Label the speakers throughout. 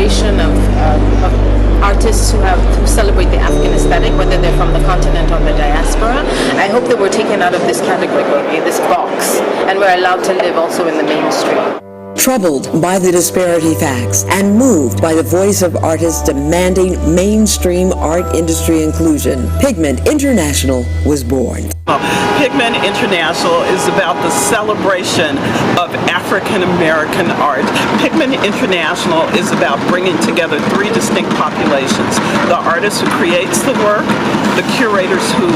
Speaker 1: celebration of artists who celebrate the African aesthetic, whether they're from the continent or the diaspora. I hope that we're taken out of this category, this box, and we're allowed to live also in the mainstream.
Speaker 2: Troubled by the disparity facts and moved by the voice of artists demanding mainstream art industry inclusion, Pigment International was born.
Speaker 3: Pigment International is about the celebration of African American art. Pigment International is about bringing together three distinct populations: the artist who creates the work, the curators who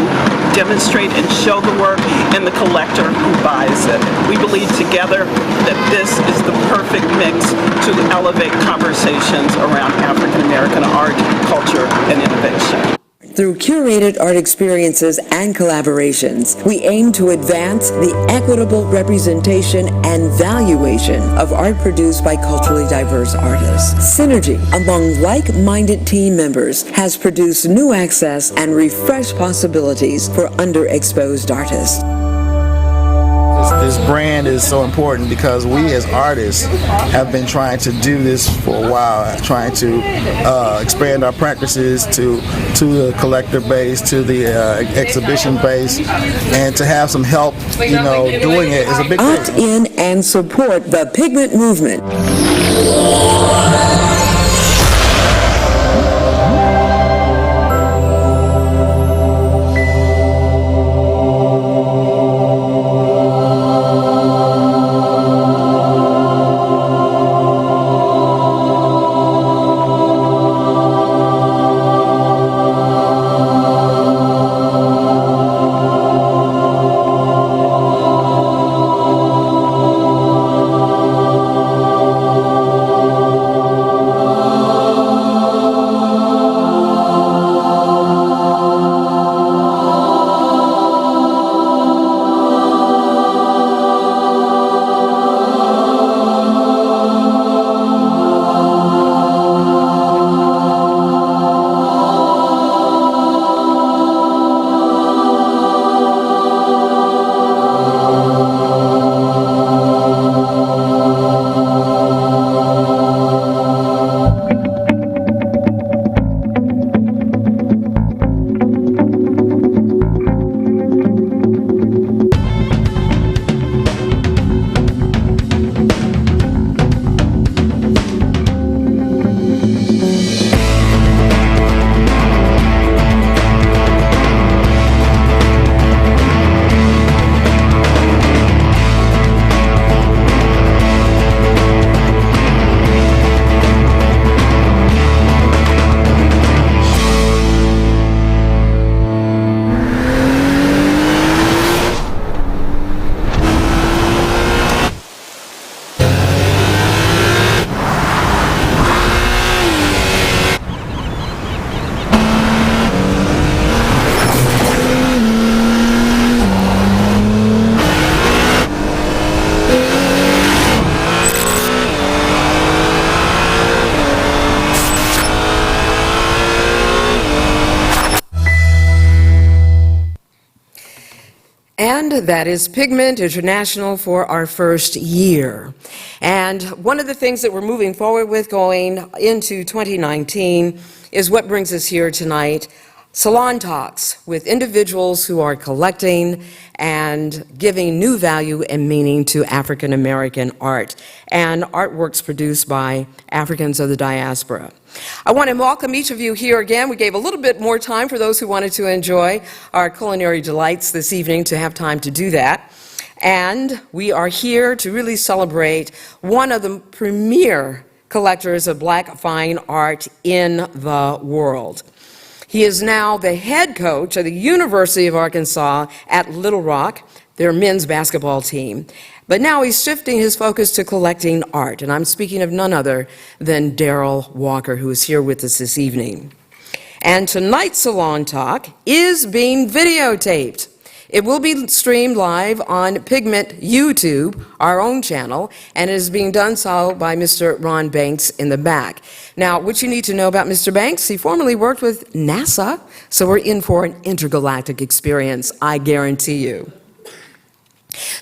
Speaker 3: demonstrate and show the work, and the collector who buys it. We believe together that this is the perfect mix to elevate conversations around African American art, culture, and innovation.
Speaker 2: Through curated art experiences and collaborations, we aim to advance the equitable representation and valuation of art produced by culturally diverse artists. Synergy among like-minded team members has produced new access and refreshed possibilities for underexposed artists.
Speaker 4: This brand is so important because we as artists have been trying to do this for a while, trying to expand our practices to the collector base, to the exhibition base, and to have some help, doing it is a big thing.
Speaker 2: Opt in and support the Pigment movement. And that is Pigment International for our first year. And one of the things that we're moving forward with going into 2019 is what brings us here tonight: salon talks with individuals who are collecting and giving new value and meaning to African American art and artworks produced by Africans of the diaspora. I want to welcome each of you here again. We gave a little bit more time for those who wanted to enjoy our culinary delights this evening to have time to do that. And we are here to really celebrate one of the premier collectors of Black fine art in the world. He is now the head coach of the University of Arkansas at Little Rock, their men's basketball team. But now he's shifting his focus to collecting art, and I'm speaking of none other than Darrell Walker, who is here with us this evening. And tonight's Salon Talk is being videotaped. It will be streamed live on Pigment YouTube, our own channel, and it is being done so by Mr. Ron Banks in the back. Now, what you need to know about Mr. Banks, he formerly worked with NASA, so we're in for an intergalactic experience, I guarantee you.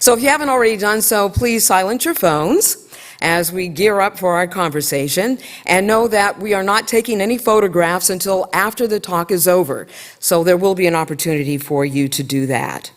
Speaker 2: So if you haven't already done so, please silence your phones as we gear up for our conversation, and know that we are not taking any photographs until after the talk is over. So there will be an opportunity for you to do that.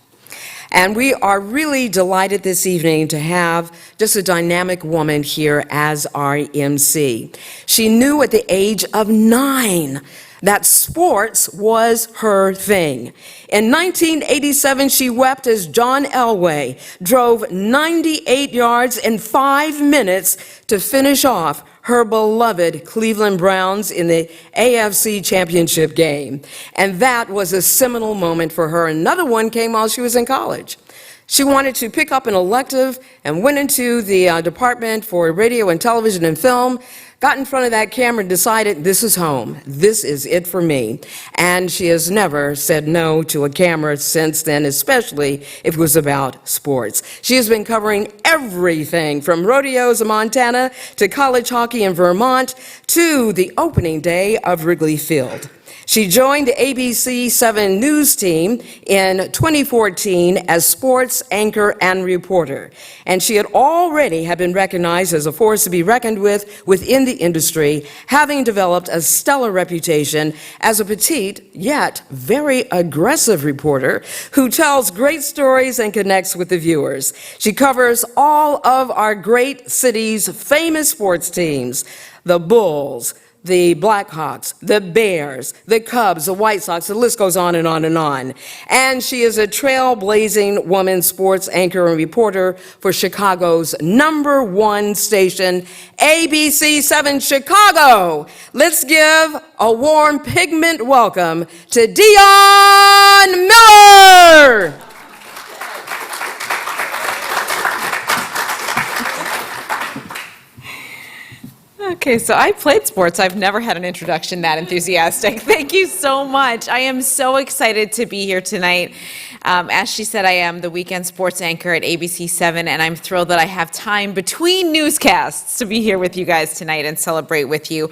Speaker 2: And we are really delighted this evening to have just a dynamic woman here as our MC. She knew at the age of 9 that sports was her thing. In 1987, she wept as John Elway drove 98 yards in 5 minutes to finish off her beloved Cleveland Browns in the AFC Championship game. And that was a seminal moment for her. Another one came while she was in college. She wanted to pick up an elective and went into the Department for Radio and Television and Film, got in front of that camera and decided, this is home. This is it for me. And she has never said no to a camera since then, especially if it was about sports. She has been covering everything from rodeos in Montana to college hockey in Vermont to the opening day of Wrigley Field. She joined the ABC 7 News team in 2014 as sports anchor and reporter, and she had already been recognized as a force to be reckoned with within the industry, having developed a stellar reputation as a petite yet very aggressive reporter who tells great stories and connects with the viewers. She covers all of our great city's famous sports teams, the Bulls, the Blackhawks, the Bears, the Cubs, the White Sox, the list goes on and on and on. And she is a trailblazing woman sports anchor and reporter for Chicago's #1 station, ABC 7 Chicago. Let's give a warm pigment welcome to Dion Miller.
Speaker 5: Okay, so I played sports. I've never had an introduction that enthusiastic. Thank you so much. I am so excited to be here tonight. As she said, I am the weekend sports anchor at ABC 7, and I'm thrilled that I have time between newscasts to be here with you guys tonight and celebrate with you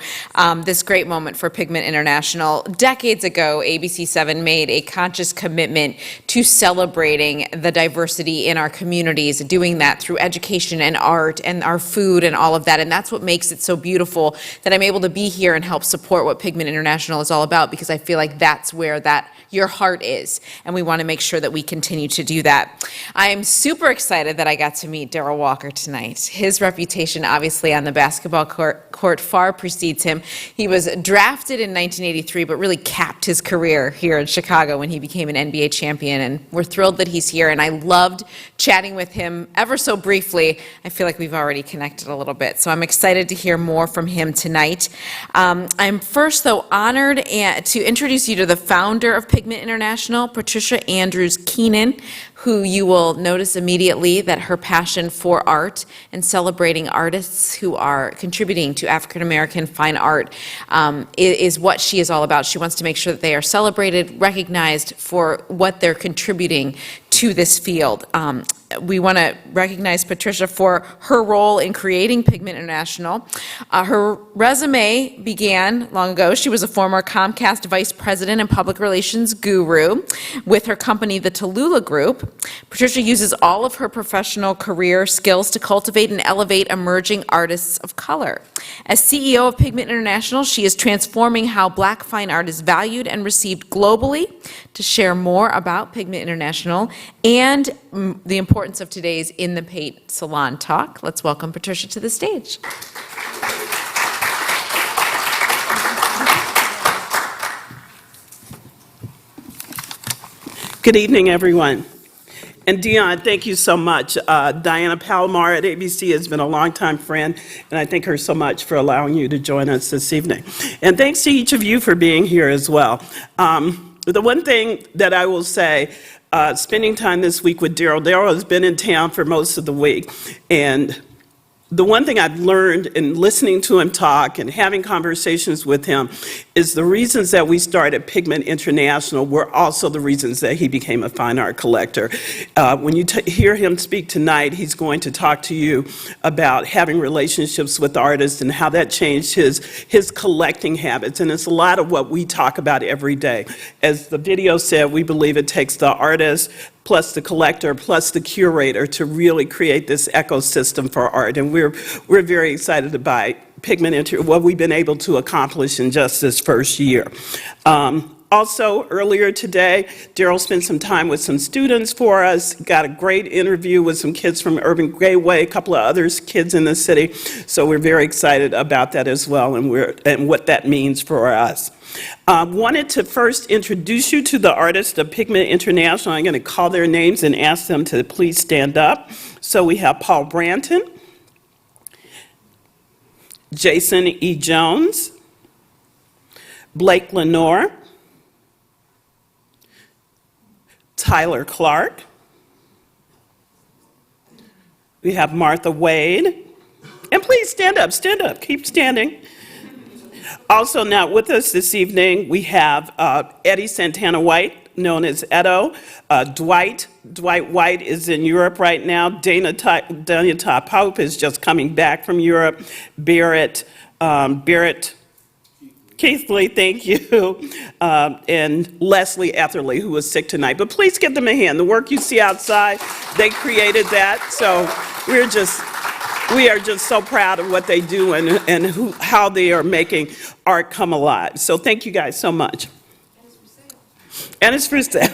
Speaker 5: this great moment for Pigment International. Decades ago, ABC 7 made a conscious commitment to celebrating the diversity in our communities, doing that through education and art and our food and all of that, and that's what makes it so beautiful that I'm able to be here and help support what Pigment International is all about, because I feel like that's where your heart is, and we want to make sure that we continue to do that. I am super excited that I got to meet Darrell Walker tonight. His reputation, obviously, on the basketball court far precedes him. He was drafted in 1983, but really capped his career here in Chicago when he became an NBA champion, and we're thrilled that he's here, and I loved chatting with him ever so briefly. I feel like we've already connected a little bit, so I'm excited to hear more from him tonight. I'm first, though, honored to introduce you to the founder of Pigment International, Patricia Andrews Keenan, who you will notice immediately that her passion for art and celebrating artists who are contributing to African American fine art is what she is all about. She wants to make sure that they are celebrated, recognized for what they're contributing to this field. We want to recognize Patricia for her role in creating Pigment International. Her resume began long ago. She was a former Comcast vice president and public relations guru with her company, the Tallulah Group. Patricia uses all of her professional career skills to cultivate and elevate emerging artists of color. As CEO of Pigment International, she is transforming how Black fine art is valued and received globally. To share more about Pigment International and the importance of today's In the Pate Salon Talk, let's welcome Patricia to the stage.
Speaker 3: Good evening, everyone. And Dion, thank you so much. Diana Palomar at ABC has been a longtime friend, and I thank her so much for allowing you to join us this evening. And thanks to each of you for being here as well. The one thing that I will say, spending time this week with Darrell has been in town for most of the week, and the one thing I've learned in listening to him talk and having conversations with him is the reasons that we started Pigment International were also the reasons that he became a fine art collector. When you hear him speak tonight, he's going to talk to you about having relationships with artists and how that changed his collecting habits. And it's a lot of what we talk about every day. As the video said, we believe it takes the artist, plus the collector, plus the curator to really create this ecosystem for art. And we're very excited about what we've been able to accomplish in just this first year. Also, earlier today, Daryl spent some time with some students for us, got a great interview with some kids from Urban Gateway, a couple of other kids in the city. So we're very excited about that as well and what that means for us. Wanted to first introduce you to the artists of Pigment International. I'm going to call their names and ask them to please stand up. So we have Paul Branton, Jason E. Jones, Blake Lenore, Tyler Clark. We have Martha Wade. And please stand up, keep standing. Also not with us this evening, we have Eddie Santana White, known as Edo. Dwight White is in Europe right now. Dana Pope is just coming back from Europe. Barrett Keithley, thank you, and Leslie Etherly, who was sick tonight. But please give them a hand. The work you see outside, they created that. So we are just so proud of what they do and how they are making art come alive. So thank you guys so much. And it's for sale.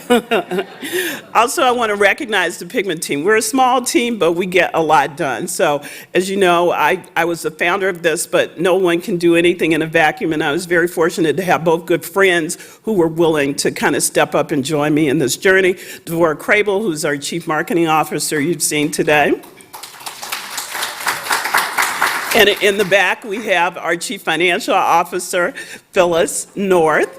Speaker 3: Also, I want to recognize the Pigment team. We're a small team, but we get a lot done. So, as you know, I was the founder of this, but no one can do anything in a vacuum, and I was very fortunate to have both good friends who were willing to kind of step up and join me in this journey. Devorah Crable, who's our Chief Marketing Officer you've seen today. And in the back, we have our Chief Financial Officer, Phyllis North.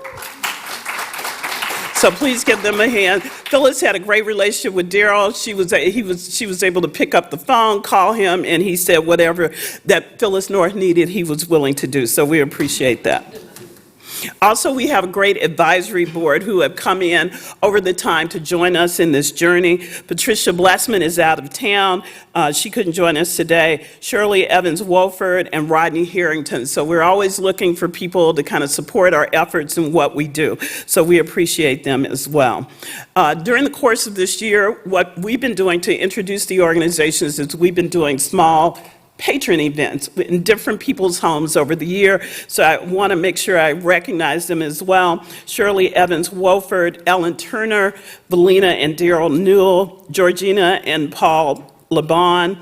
Speaker 3: So please give them a hand. Phyllis had a great relationship with Daryl. She was able to pick up the phone, call him, and he said whatever that Phyllis North needed, he was willing to do. So we appreciate that. Also, we have a great advisory board who have come in over the time to join us in this journey. Patricia Blessman is out of town. She couldn't join us today. Shirley Evans-Wolford and Rodney Harrington. So we're always looking for people to kind of support our efforts and what we do. So we appreciate them as well. During the course of this year, what we've been doing to introduce the organizations is we've been doing small patron events in different people's homes over the year, so I want to make sure I recognize them as well. Shirley Evans-Wolford, Ellen Turner, Valina and Daryl Newell, Georgina and Paul LeBon,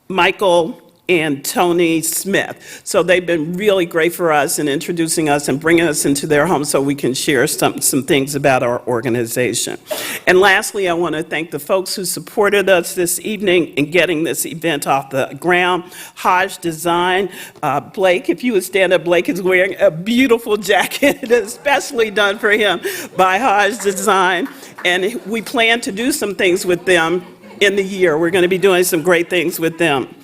Speaker 3: Michael and Tony Smith. So they've been really great for us in introducing us and bringing us into their home so we can share some things about our organization. And lastly, I want to thank the folks who supported us this evening in getting this event off the ground. Hajj Design, Blake, if you would stand up, Blake is wearing a beautiful jacket, especially done for him by Hajj Design. And we plan to do some things with them in the year. We're going to be doing some great things with them.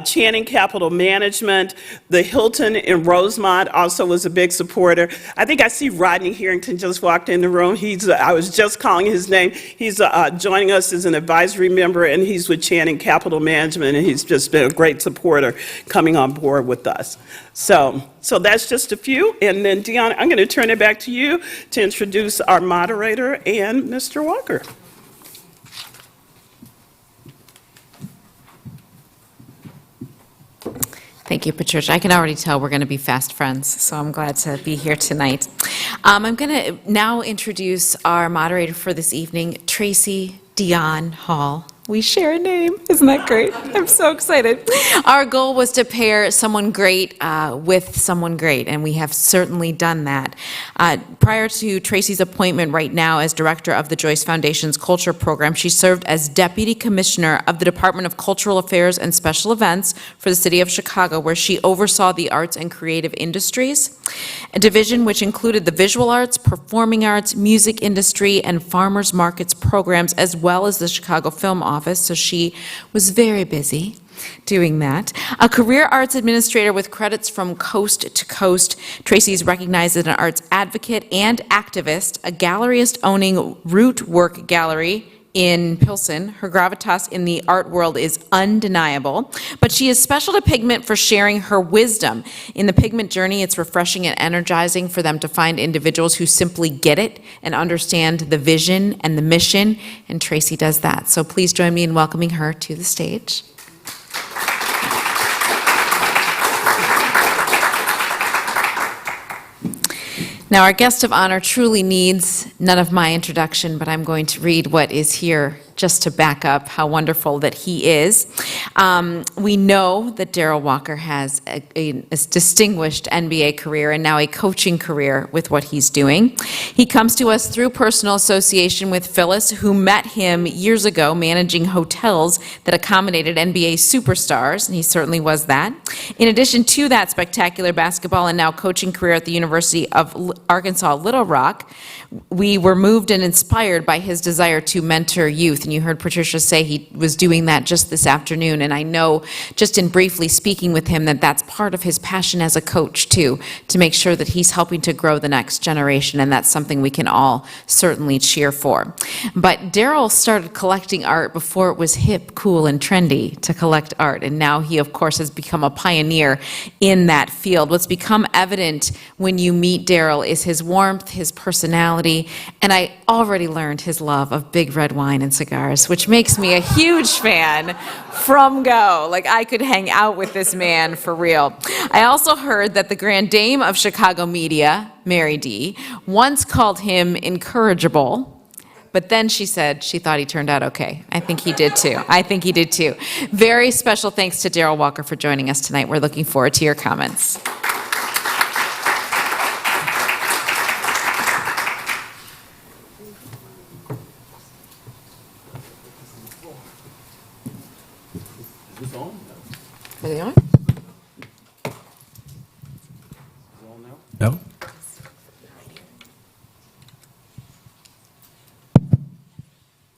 Speaker 3: Channing Capital Management, the Hilton in Rosemont also was a big supporter. I think I see Rodney Harrington just walked in the room. I was just calling his name. He's joining us as an advisory member, and he's with Channing Capital Management, and he's just been a great supporter coming on board with us. So that's just a few, and then Deanna, I'm going to turn it back to you to introduce our moderator and Mr. Walker.
Speaker 5: Thank you, Patricia. I can already tell we're going to be fast friends, so I'm glad to be here tonight. I'm going to now introduce our moderator for this evening, Tracy Dion Hall. We share a name. Isn't that great? I'm so excited. Our goal was to pair someone great with someone great, and we have certainly done that. Prior to Tracy's appointment right now as director of the Joyce Foundation's Culture Program, she served as Deputy Commissioner of the Department of Cultural Affairs and Special Events for the City of Chicago, where she oversaw the arts and creative industries, a division which included the visual arts, performing arts, music industry, and farmers markets programs, as well as the Chicago Film Office, so she was very busy doing that. A career arts administrator with credits from coast to coast, Tracy is recognized as an arts advocate and activist, a galleryist owning Root Work Gallery in Pilsen. Her gravitas in the art world is undeniable, but she is special to Pigment for sharing her wisdom. In the Pigment journey, it's refreshing and energizing for them to find individuals who simply get it and understand the vision and the mission, and Tracy does that. So please join me in welcoming her to the stage. Now, our guest of honor truly needs none of my introduction, but I'm going to read what is here just to back up how wonderful that he is. We know that Darrell Walker has a distinguished NBA career and now a coaching career with what he's doing. He comes to us through personal association with Phyllis, who met him years ago managing hotels that accommodated NBA superstars, and he certainly was that. In addition to that spectacular basketball and now coaching career at the University of Arkansas Little Rock, we were moved and inspired by his desire to mentor youth. And you heard Patricia say he was doing that just this afternoon. And I know, just in briefly speaking with him, that that's part of his passion as a coach, too, to make sure that he's helping to grow the next generation. And that's something we can all certainly cheer for. But Darrell started collecting art before it was hip, cool, and trendy to collect art. And now he, of course, has become a pioneer in that field. What's become evident when you meet Darrell is his warmth, his personality, and I already learned his love of big red wine and cigars, which makes me a huge fan from go. Like, I could hang out with this man for real. I also heard that the Grand Dame of Chicago media, Mary D., once called him incorrigible, but then she said she thought he turned out okay. I think he did too. Very special thanks to Darrell Walker for joining us tonight. We're looking forward to your comments.
Speaker 2: Are they on?
Speaker 6: No?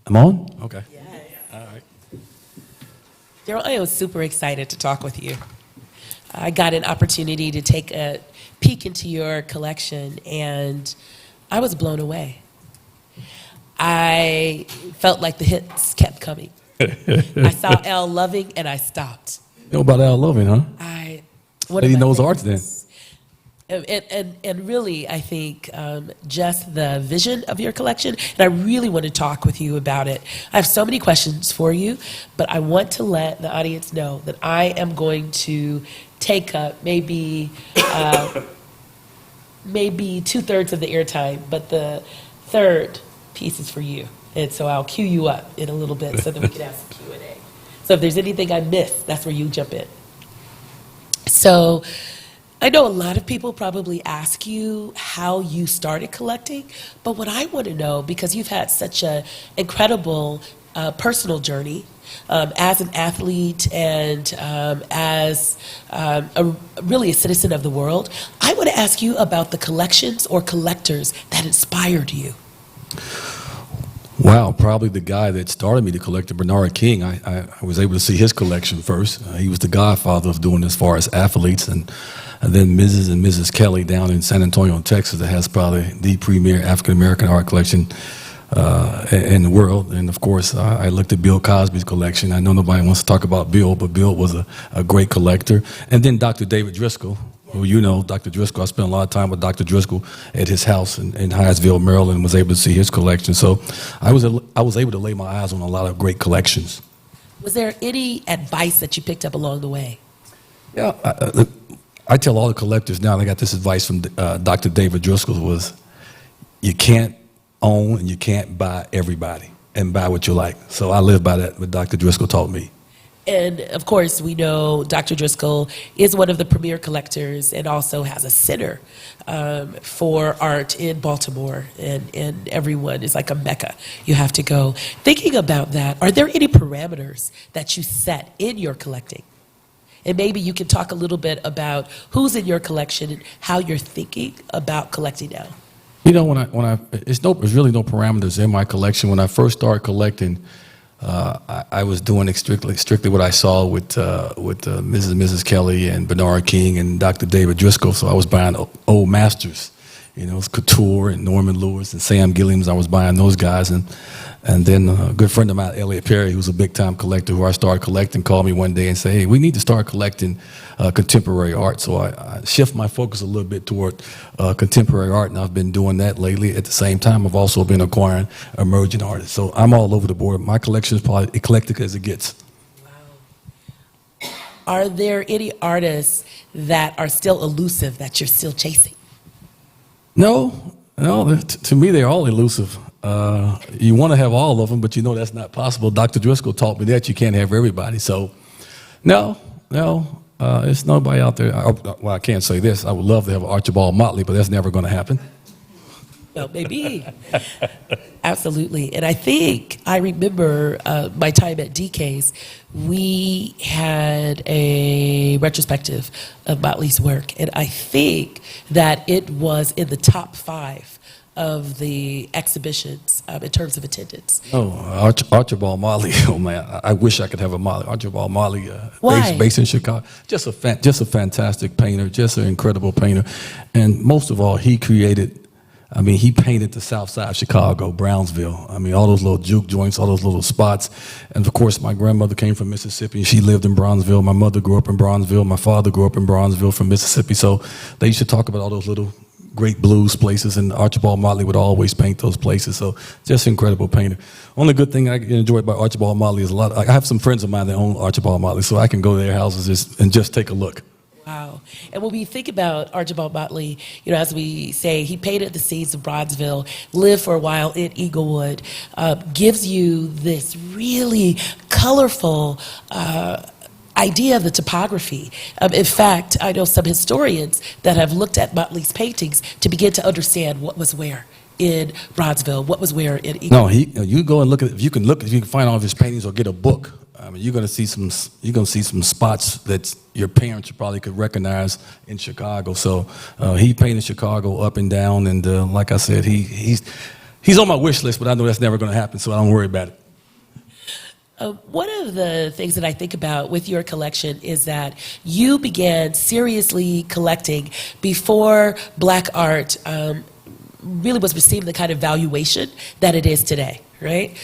Speaker 6: I'm on? Okay. All right.
Speaker 7: Darrell, I am super excited to talk with you. I got an opportunity to take a peek into your collection, and I was blown away. I felt like the hits kept coming. I saw Al Loving, and I stopped.
Speaker 6: You know about Al Loving, huh?
Speaker 7: One
Speaker 6: Lady
Speaker 7: of my
Speaker 6: knows arts then.
Speaker 7: favorites. And really, I think just the vision of your collection, and I really want to talk with you about it. I have so many questions for you, but I want to let the audience know that I am going to take up maybe 2/3 of the airtime, but the third piece is for you. And so I'll cue you up in a little bit so that we can have some Q&A. So if there's anything I missed, that's where you jump in. So I know a lot of people probably ask you how you started collecting, but what I want to know, because you've had such an incredible personal journey as an athlete and as really a citizen of the world, I want to ask you about the collections or collectors that inspired you.
Speaker 6: Wow, probably the guy that started me to collect, Bernard King. I was able to see his collection first. He was the godfather of doing as far as athletes, and then Mrs. and Mrs. Kelly down in San Antonio, Texas, that has probably the premier African-American art collection in the world. And of course, I looked at Bill Cosby's collection. I know nobody wants to talk about Bill, but Bill was a great collector. And then Dr. David Driscoll, who you know, Dr. Driscoll. I spent a lot of time with Dr. Driscoll at his house in Hyattsville, Maryland, and was able to see his collection. So I was able to lay my eyes on a lot of great collections.
Speaker 7: Was there any advice that you picked up along the way?
Speaker 6: Yeah, I tell all the collectors now, and I got this advice from Dr. David Driscoll, was you can't own and you can't buy everybody and buy what you like. So I live by that, what Dr. Driscoll taught me.
Speaker 7: And of course, we know Dr. Driscoll is one of the premier collectors and also has a center for art in Baltimore. And everyone is like a mecca. You have to go. Thinking about that, are there any parameters that you set in your collecting? And maybe you can talk a little bit about who's in your collection and how you're thinking about collecting now.
Speaker 6: You know, there's really no parameters in my collection. When I first started collecting, I was doing strictly what I saw with Mrs. and Mrs. Kelly and Bernard King and Dr. David Driscoll. So I was buying old masters You know, it's Couture and Norman Lewis and Sam Gilliams. I was buying those guys, and then a good friend of mine, Elliot Perry, who's a big time collector, who I started collecting, called me one day and said, "Hey, we need to start collecting contemporary art." So I shift my focus a little bit toward contemporary art, and I've been doing that lately. At the same time, I've also been acquiring emerging artists. So I'm all over the board. My collection is probably eclectic as it gets.
Speaker 7: Are there any artists that are still elusive that you're still chasing?
Speaker 6: No, to me, they're all elusive. You want to have all of them, but you know that's not possible. Dr. Driscoll taught me that you can't have everybody. So, no, there's nobody out there. Well, I can't say this. I would love to have Archibald Motley, but that's never going to happen.
Speaker 7: Well, maybe. Absolutely. And I think I remember my time at DK's, we had a retrospective of Motley's work. And I think that it was in the top 5 of the exhibitions in terms of attendance.
Speaker 6: Oh, Archibald Motley. Oh man, I wish I could have a Motley. Archibald Motley,
Speaker 7: Why?
Speaker 6: based in Chicago. Just a fantastic painter, just an incredible painter, and most of all, he painted the South Side of Chicago, Brownsville. I mean, all those little juke joints, all those little spots. And of course, my grandmother came from Mississippi. She lived in Bronzeville. My mother grew up in Bronzeville. My father grew up in Bronzeville from Mississippi. So they used to talk about all those little great blues places, and Archibald Motley would always paint those places. So just an incredible painter. Only good thing I enjoy about Archibald Motley is I have some friends of mine that own Archibald Motley, so I can go to their houses and just take a look.
Speaker 7: Wow. And when we think about Archibald Motley, as we say, he painted the scenes of Bronzeville, lived for a while in Inglewood, gives you this really colorful idea of the topography. In fact, I know some historians that have looked at Motley's paintings to begin to understand what was where in Bronzeville, what was where in Inglewood.
Speaker 6: No, you go and look at, if you can find all of his paintings or get a book. I mean, you're going to see some spots that your parents probably could recognize in Chicago. So he painted Chicago up and down, and like I said, he's on my wish list, but I know that's never going to happen, so I don't worry about it.
Speaker 7: One of the things that I think about with your collection is that you began seriously collecting before Black art really was receiving the kind of valuation that it is today, right?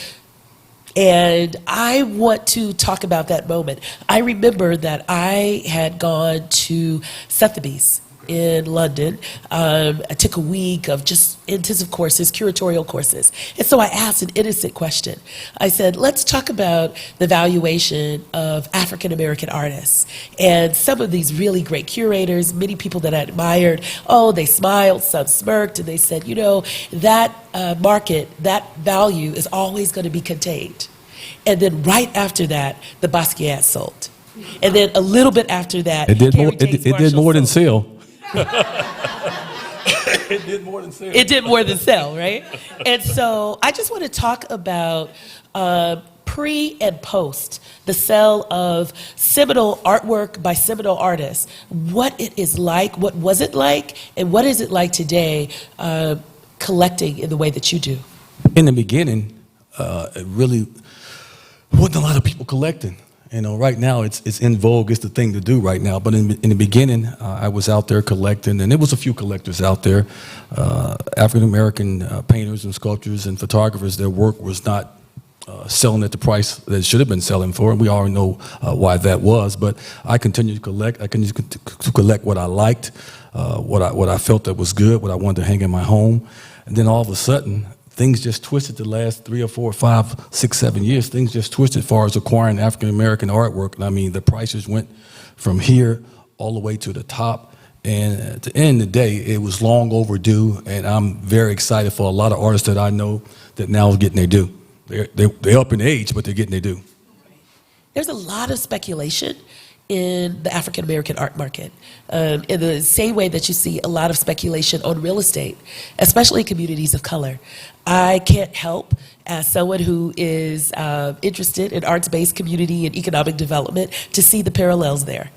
Speaker 7: And I want to talk about that moment. I remember that I had gone to Sotheby's in London. I took a week of just intensive courses, curatorial courses. And so I asked an innocent question. I said, let's talk about the valuation of African-American artists. And some of these really great curators, many people that I admired, they smiled, some smirked, and they said, that market, that value is always going to be contained. And then right after that, the Basquiat sold. And then a little bit after that,
Speaker 6: it did more than
Speaker 7: sold.
Speaker 6: sell. It did more than sell.
Speaker 7: It did more than sell, right? And so I just want to talk about pre and post the sale of seminal artwork by seminal artists. What it is like, what was it like, and what is it like today collecting in the way that you do?
Speaker 6: In the beginning, it really wasn't a lot of people collecting. Right now it's in vogue. It's the thing to do right now. But in the beginning, I was out there collecting, and there was a few collectors out there, African-American painters and sculptors and photographers. Their work was not selling at the price that it should have been selling for, and we already know why that was. But I continued to collect. I continued to collect what I liked, what I felt that was good, what I wanted to hang in my home. And then all of a sudden, things just twisted the last 3 or 4 or 5, 6, 7 years. Things just twisted as far as acquiring African-American artwork. And I mean, the prices went from here all the way to the top. And at the end of the day, it was long overdue. And I'm very excited for a lot of artists that I know that now are getting their due. They're up in age, but they're getting their due.
Speaker 7: There's a lot of speculation in the African-American art market, in the same way that you see a lot of speculation on real estate, especially in communities of color. I can't help, as someone who is interested in arts-based community and economic development, to see the parallels there.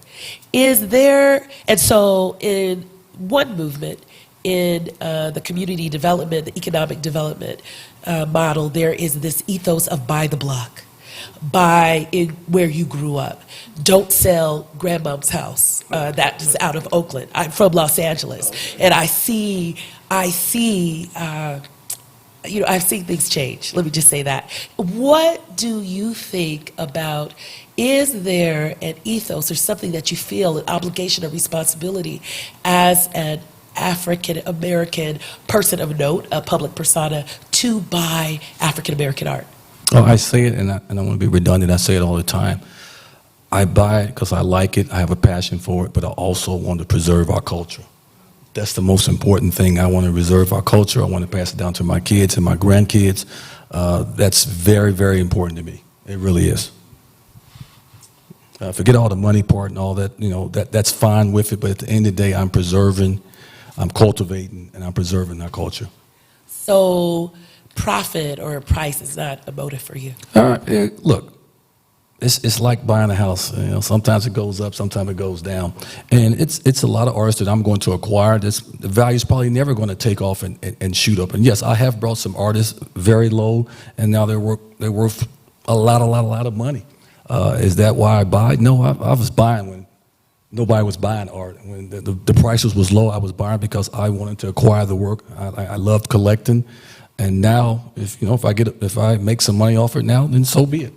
Speaker 7: And so in one movement, in the community development, the economic development model, there is this ethos of buy the block. Buy in where you grew up. Don't sell grandmom's house. That is out of Oakland. I'm from Los Angeles. And I see I see, I've seen things change. Let me just say that. What do you think about, is there an ethos or something that you feel, an obligation or responsibility as an African American person of note, a public persona, to buy African American art?
Speaker 6: Oh, I say it, and I don't want to be redundant. I say it all the time. I buy it because I like it. I have a passion for it, but I also want to preserve our culture. That's the most important thing. I want to preserve our culture. I want to pass it down to my kids and my grandkids. That's very, very important to me. It really is. Forget all the money part and all that. That's fine with it. But at the end of the day, I'm preserving, I'm cultivating, and I'm preserving our culture.
Speaker 7: So profit or price is not a motive for you?
Speaker 6: Look, it's like buying a house. Sometimes it goes up, sometimes it goes down, and it's a lot of artists that I'm going to acquire. The value's probably never going to take off and shoot up. And yes, I have brought some artists very low, and now they're worth a lot of money. Is that why I buy? No, I was buying when nobody was buying art. When the prices was low, I was buying because I wanted to acquire the work. I loved collecting, and now if I make some money off it now, then so be it.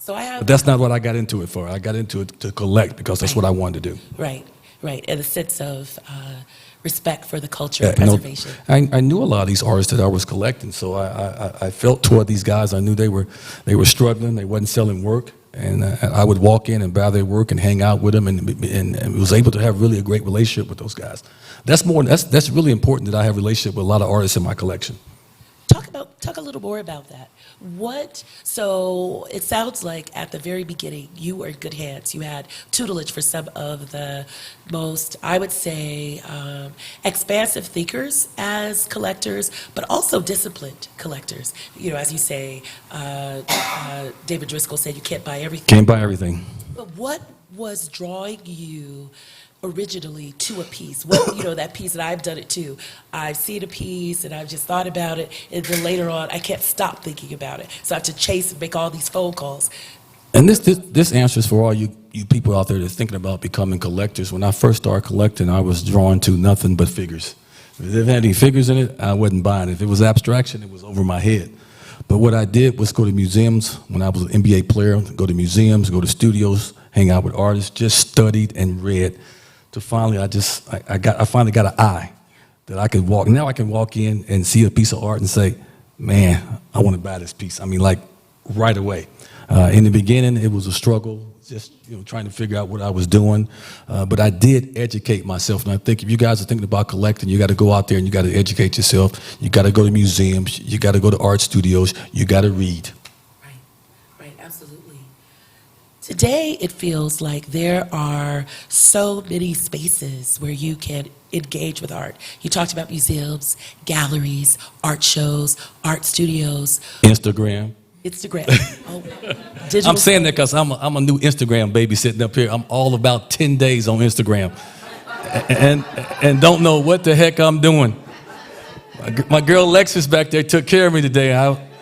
Speaker 7: So
Speaker 6: But that's not what I got into it for. I got into it to collect because that's what I wanted to do.
Speaker 7: Right, and a sense of respect for the culture and preservation.
Speaker 6: I knew a lot of these artists that I was collecting, so I felt toward these guys. I knew they were struggling. They wasn't selling work, and I would walk in and buy their work and hang out with them, and was able to have really a great relationship with those guys. That's really important, that I have a relationship with a lot of artists in my collection.
Speaker 7: Talk a little more about that. So it sounds like at the very beginning you were in good hands. You had tutelage for some of the most, I would say, expansive thinkers as collectors, but also disciplined collectors. As you say, David Driscoll said you can't buy everything.
Speaker 6: Can't buy everything.
Speaker 7: But what was drawing you originally to a piece? That piece, and I've done it too. I've seen a piece and I've just thought about it, and then later on I can't stop thinking about it. So I have to chase and make all these phone calls.
Speaker 6: And this answer is for all you people out there that's thinking about becoming collectors. When I first started collecting, I was drawn to nothing but figures. If it had any figures in it, I wasn't buying it. If it was abstraction, it was over my head. But what I did was go to museums. When I was an NBA player, go to museums, go to studios, hang out with artists, just studied and read. To finally, I finally got an eye that I could walk. Now I can walk in and see a piece of art and say, man, I want to buy this piece. I mean, like right away. In the beginning, it was a struggle, just trying to figure out what I was doing. But I did educate myself, and I think if you guys are thinking about collecting, you got to go out there and you got to educate yourself. You got to go to museums. You got to go to art studios. You got to read.
Speaker 7: Right, absolutely. Today, it feels like there are so many spaces where you can engage with art. You talked about museums, galleries, art shows, art studios.
Speaker 6: Instagram.
Speaker 7: Oh, digital.
Speaker 6: I'm saying that because I'm a new Instagram baby sitting up here. I'm all about 10 days on Instagram, and don't know what the heck I'm doing. My girl Lexus back there took care of me today.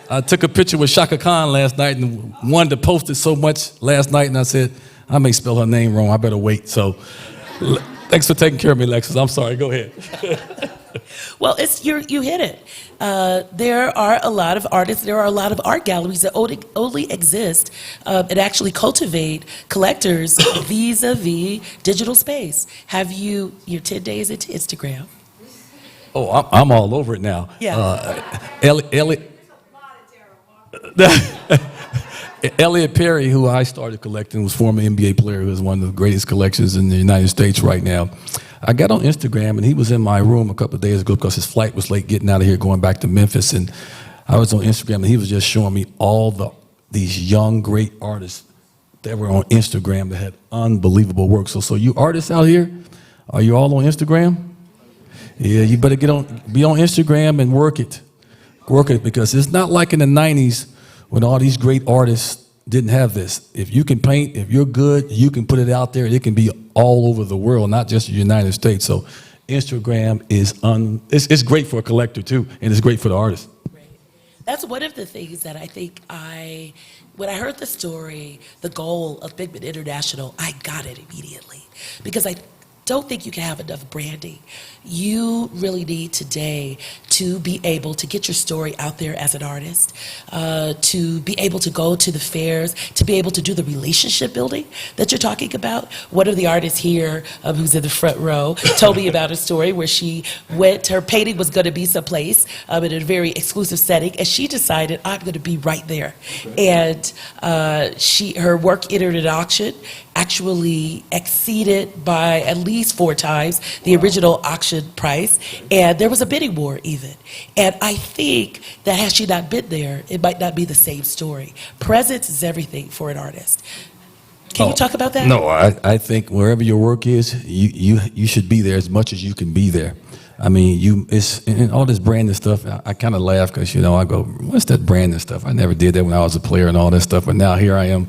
Speaker 6: I took a picture with Shaka Khan last night and wanted to post it so much last night, and I said, I may spell her name wrong. I better wait. So thanks for taking care of me, Lexus. I'm sorry. Go ahead.
Speaker 7: Well, you hit it. There are a lot of artists. There are a lot of art galleries that only exist and actually cultivate collectors vis-a-vis digital space. You're 10 days into Instagram.
Speaker 6: Oh, I'm all over it now.
Speaker 7: Yeah.
Speaker 6: Elliot Perry, who I started collecting, was a former NBA player who has one of the greatest collections in the United States right now. I got on Instagram, and he was in my room a couple of days ago because his flight was late getting out of here, going back to Memphis. And I was on Instagram, and he was just showing me all these young, great artists that were on Instagram that had unbelievable work. So you artists out here, are you all on Instagram? Yeah, you better be on Instagram and work it. Work it, because it's not like in the 90s when all these great artists didn't have this. If you can paint, if you're good, you can put it out there. It can be all over the world, not just the United States. So Instagram it's great for a collector too, and it's great for the artist.
Speaker 7: Right. That's one of the things that I think when I heard the story, the goal of Pigment International, I got it immediately. Because don't think you can have enough branding. You really need today to be able to get your story out there as an artist, to be able to go to the fairs, to be able to do the relationship building that you're talking about. One of the artists here, who's in the front row, told me about a story where she went, her painting was going to be someplace in a very exclusive setting, and she decided, I'm going to be right there. And her work entered an auction, actually exceeded by at least 4 times the original auction price, and there was a bidding war even. And I think that had she not been there, it might not be the same story. Presence is everything for an artist. Can you talk about that?
Speaker 6: No, I think wherever your work is, you should be there as much as you can be there. I mean, it's and all this branding stuff. I kind of laugh because I go, "What's that branding stuff?" I never did that when I was a player and all that stuff. But now here I am,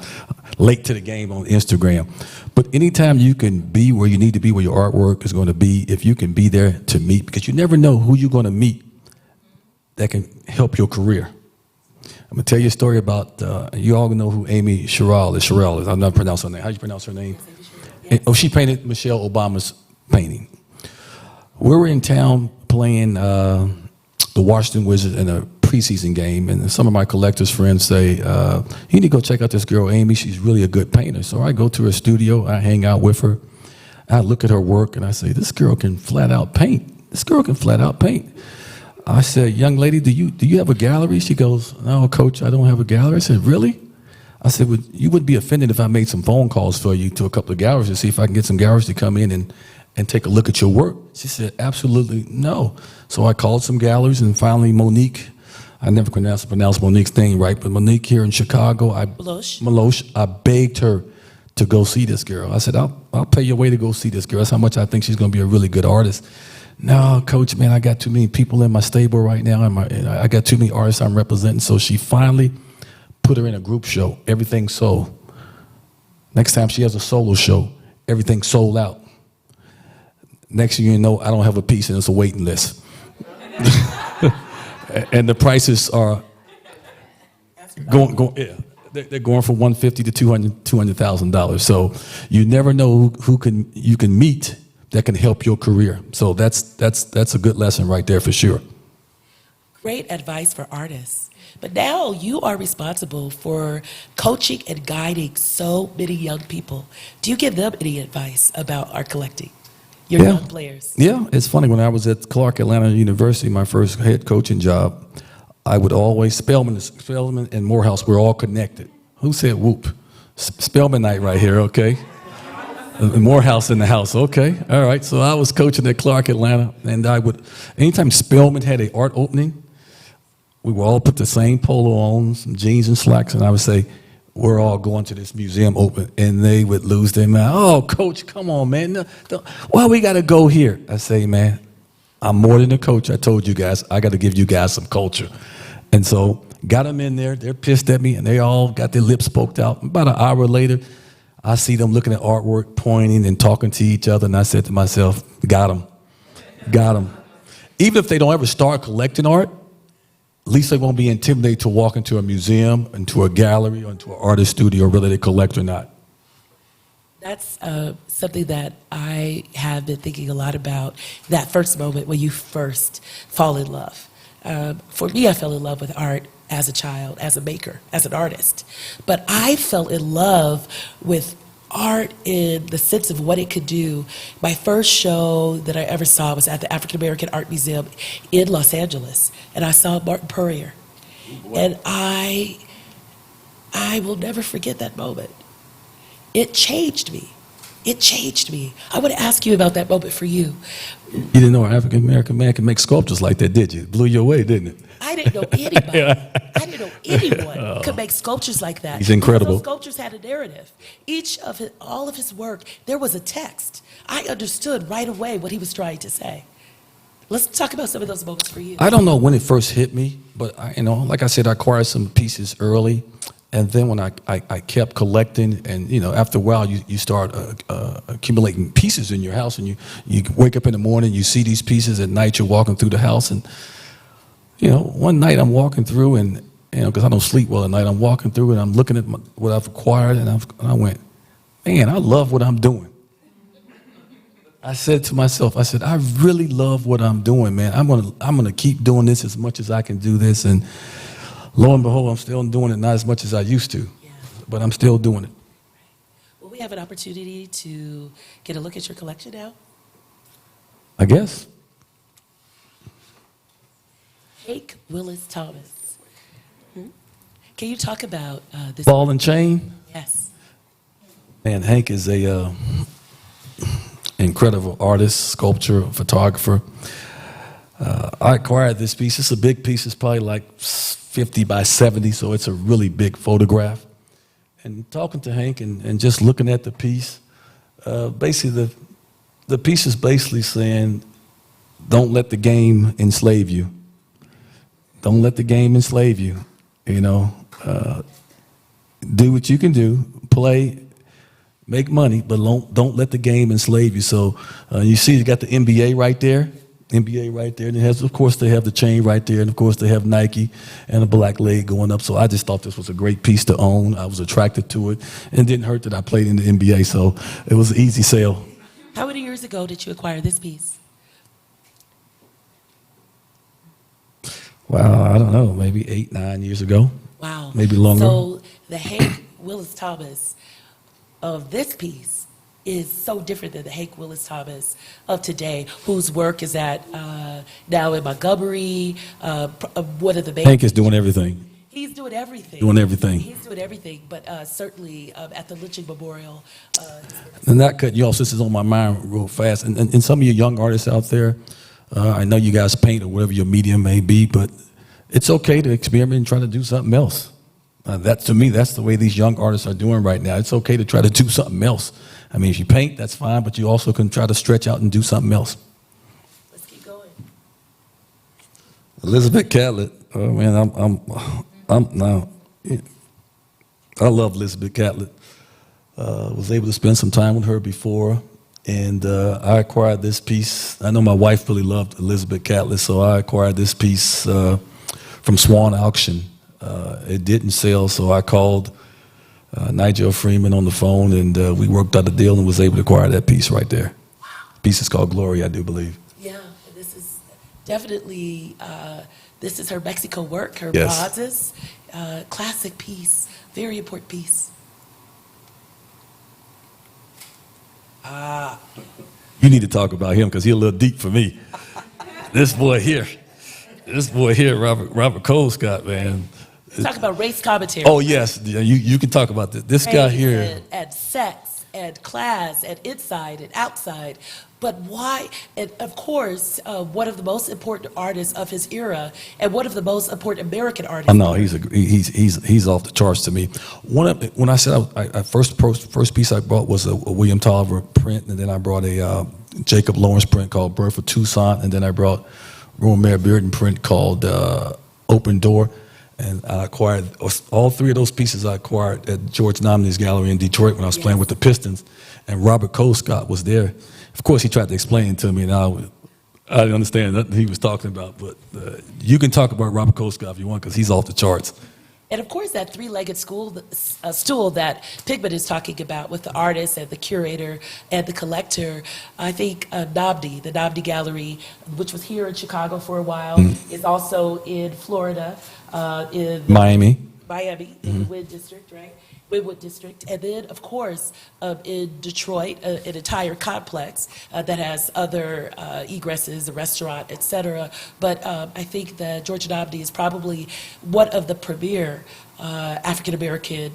Speaker 6: late to the game on Instagram. But anytime you can be where you need to be, where your artwork is going to be, if you can be there to meet, because you never know who you're going to meet that can help your career. I'm gonna tell you a story about. You all know who Amy Sherrill is. Sherrill is. I'm not pronouncing her name. How do you pronounce her name? Oh, she painted Michelle Obama's painting. We were in town playing the Washington Wizards in a preseason game, and some of my collectors friends say, you need to go check out this girl, Amy. She's really a good painter. So I go to her studio, I hang out with her, I look at her work, and I say, this girl can flat out paint. This girl can flat out paint. I said, young lady, do you have a gallery? She goes, no, coach, I don't have a gallery. I said, really? I said, well, you wouldn't be offended if I made some phone calls for you to a couple of galleries to see if I can get some galleries to come in and take a look at your work. She said, absolutely no. So I called some galleries, and finally Monique, I never pronounced Monique's name right, but Monique here in Chicago, Meloche, I begged her to go see this girl. I said, I'll pay your way to go see this girl. That's how much I think she's going to be a really good artist. No, coach, man, I got too many people in my stable right now, and I got too many artists I'm representing. So she finally put her in a group show. Everything sold. Next time she has a solo show, everything sold out. Next thing you know, I don't have a piece, and it's a waiting list. And the prices are going yeah, they're going from $150,000 to $200,000. So you never know who you can meet that can help your career. So that's a good lesson right there for sure.
Speaker 7: Great advice for artists. But now you are responsible for coaching and guiding so many young people. Do you give them any advice about art collecting? Your young players.
Speaker 6: Yeah, it's funny. When I was at Clark Atlanta University, my first head coaching job, I would always, Spelman and Morehouse were all connected. Who said whoop? Spelman night right here, okay? Morehouse in the house, okay. All right, so I was coaching at Clark Atlanta, and anytime Spelman had an art opening, we would all put the same polo on, some jeans and slacks, and I would say, we're all going to this museum open, and they would lose their mind. Oh, coach, come on, man. Why we got to go here? I say, man, I'm more than a coach. I told you guys, I got to give you guys some culture. And so got them in there. They're pissed at me, and they all got their lips poked out. About an hour later, I see them looking at artwork, pointing and talking to each other, and I said to myself, got them. Got them. Even if they don't ever start collecting art, at least they won't be intimidated to walk into a museum, into a gallery, or into an artist studio, whether they collect or not.
Speaker 7: That's something that I have been thinking a lot about, that first moment when you first fall in love. For me, I fell in love with art as a child, as a maker, as an artist. But I fell in love with art in the sense of what it could do. My first show that I ever saw was at the African American Art Museum in Los Angeles, and I saw Martin Purrier. And I will never forget that moment. It changed me. It changed me. I want to ask you about that moment for you.
Speaker 6: You didn't know an African American man can make sculptures like that, did you? It blew you away, didn't it?
Speaker 7: I didn't know anybody. I didn't know anyone could make sculptures like that.
Speaker 6: He's incredible.
Speaker 7: Those sculptures had a narrative. All of his work, there was a text. I understood right away what he was trying to say. Let's talk about some of those moments for you.
Speaker 6: I don't know when it first hit me, but like I said, I acquired some pieces early, and then when I kept collecting, and after a while you start accumulating pieces in your house, and you wake up in the morning, you see these pieces, at night you're walking through the house, and one night I'm walking through, and because I don't sleep well at night, I'm walking through and I'm looking at what I've acquired, and I went, man, I love what I'm doing. I said to myself, I said, I really love what I'm doing, man. I'm gonna keep doing this as much as I can do this, and lo and behold, I'm still doing it, not as much as I used to,
Speaker 7: Yeah.
Speaker 6: but I'm still doing it.
Speaker 7: Will we have an opportunity to get a look at your collection now?
Speaker 6: I guess.
Speaker 7: Hank Willis Thomas. Can you talk about this?
Speaker 6: Ball and chain.
Speaker 7: Yes.
Speaker 6: And Hank is a incredible artist, sculptor, photographer. I acquired this piece. It's a big piece. It's probably like 50 by 70, so it's a really big photograph. And talking to Hank and just looking at the piece, basically the piece is basically saying, don't let the game enslave you. Don't let the game enslave you. You know, do what you can do, play, make money, but don't let the game enslave you. So you see, you got the NBA right there. NBA right there. And it has, of course, they have the chain right there. And, of course, they have Nike and a black leg going up. So I just thought this was a great piece to own. I was attracted to it. And it didn't hurt that I played in the NBA. So it was an easy sale.
Speaker 7: How many years ago did you acquire this piece?
Speaker 6: Wow, I don't know, maybe 8, 9 years ago.
Speaker 7: Wow.
Speaker 6: Maybe longer.
Speaker 7: So the Hank Willis Thomas of this piece is so different than the Hank Willis Thomas of today, whose work is at now in Montgomery, one of the main...
Speaker 6: Hank is doing everything.
Speaker 7: He's doing everything.
Speaker 6: Doing everything.
Speaker 7: He's doing everything, but certainly at the lynching memorial.
Speaker 6: And not cutting you off, this is on my mind real fast. And some of you young artists out there, I know you guys paint or whatever your medium may be, but it's okay to experiment and try to do something else. That, to me, that's the way these young artists are doing right now. It's okay to try to do something else. I mean, if you paint, that's fine, but you also can try to stretch out and do something else.
Speaker 7: Let's keep going.
Speaker 6: Elizabeth Catlett, oh man, I love Elizabeth Catlett. Was able to spend some time with her before, and I acquired this piece. I know my wife really loved Elizabeth Catlett, so I acquired this piece from Swan Auction. It didn't sell, so I called Nigel Freeman on the phone, and we worked out a deal and was able to acquire that piece right there. Wow. The piece is called Glory, I do believe.
Speaker 7: Yeah, this is definitely, this is her Mexico work, her
Speaker 6: Yes.
Speaker 7: bronzes. Classic piece, very important piece.
Speaker 6: You need to talk about him because he's a little deep for me. This boy here, Robert Colescott, man.
Speaker 7: Talk about race commentary.
Speaker 6: Oh yes, you can talk about this. This guy
Speaker 7: Race
Speaker 6: here.
Speaker 7: and sex and class and inside and outside. But why? And of course, one of the most important artists of his era, and one of the most important American artists.
Speaker 6: I know he's off the charts to me. When I said first piece I brought was a William Tolliver print, and then I brought a Jacob Lawrence print called Birth of Toussaint, and then I brought Romare Bearden print called Open Door. And I acquired all three of those pieces. I acquired at George Nominee's gallery in Detroit when I was playing with the Pistons, and Robert Colescott was there. Of course, he tried to explain it to me, and I didn't understand nothing he was talking about. But you can talk about Robert Colescott if you want, because he's off the charts.
Speaker 7: And of course, that three-legged stool that Pigment is talking about with the artist and the curator and the collector, I think Nnamdi, the Nnamdi Gallery, which was here in Chicago for a while, is also in Florida, in
Speaker 6: Miami,
Speaker 7: in the Wynn District, right? Wynwood District, and then, of course, in Detroit, an entire complex that has other egresses, a restaurant, et cetera. But I think that George Nnamdi is probably one of the premier African-American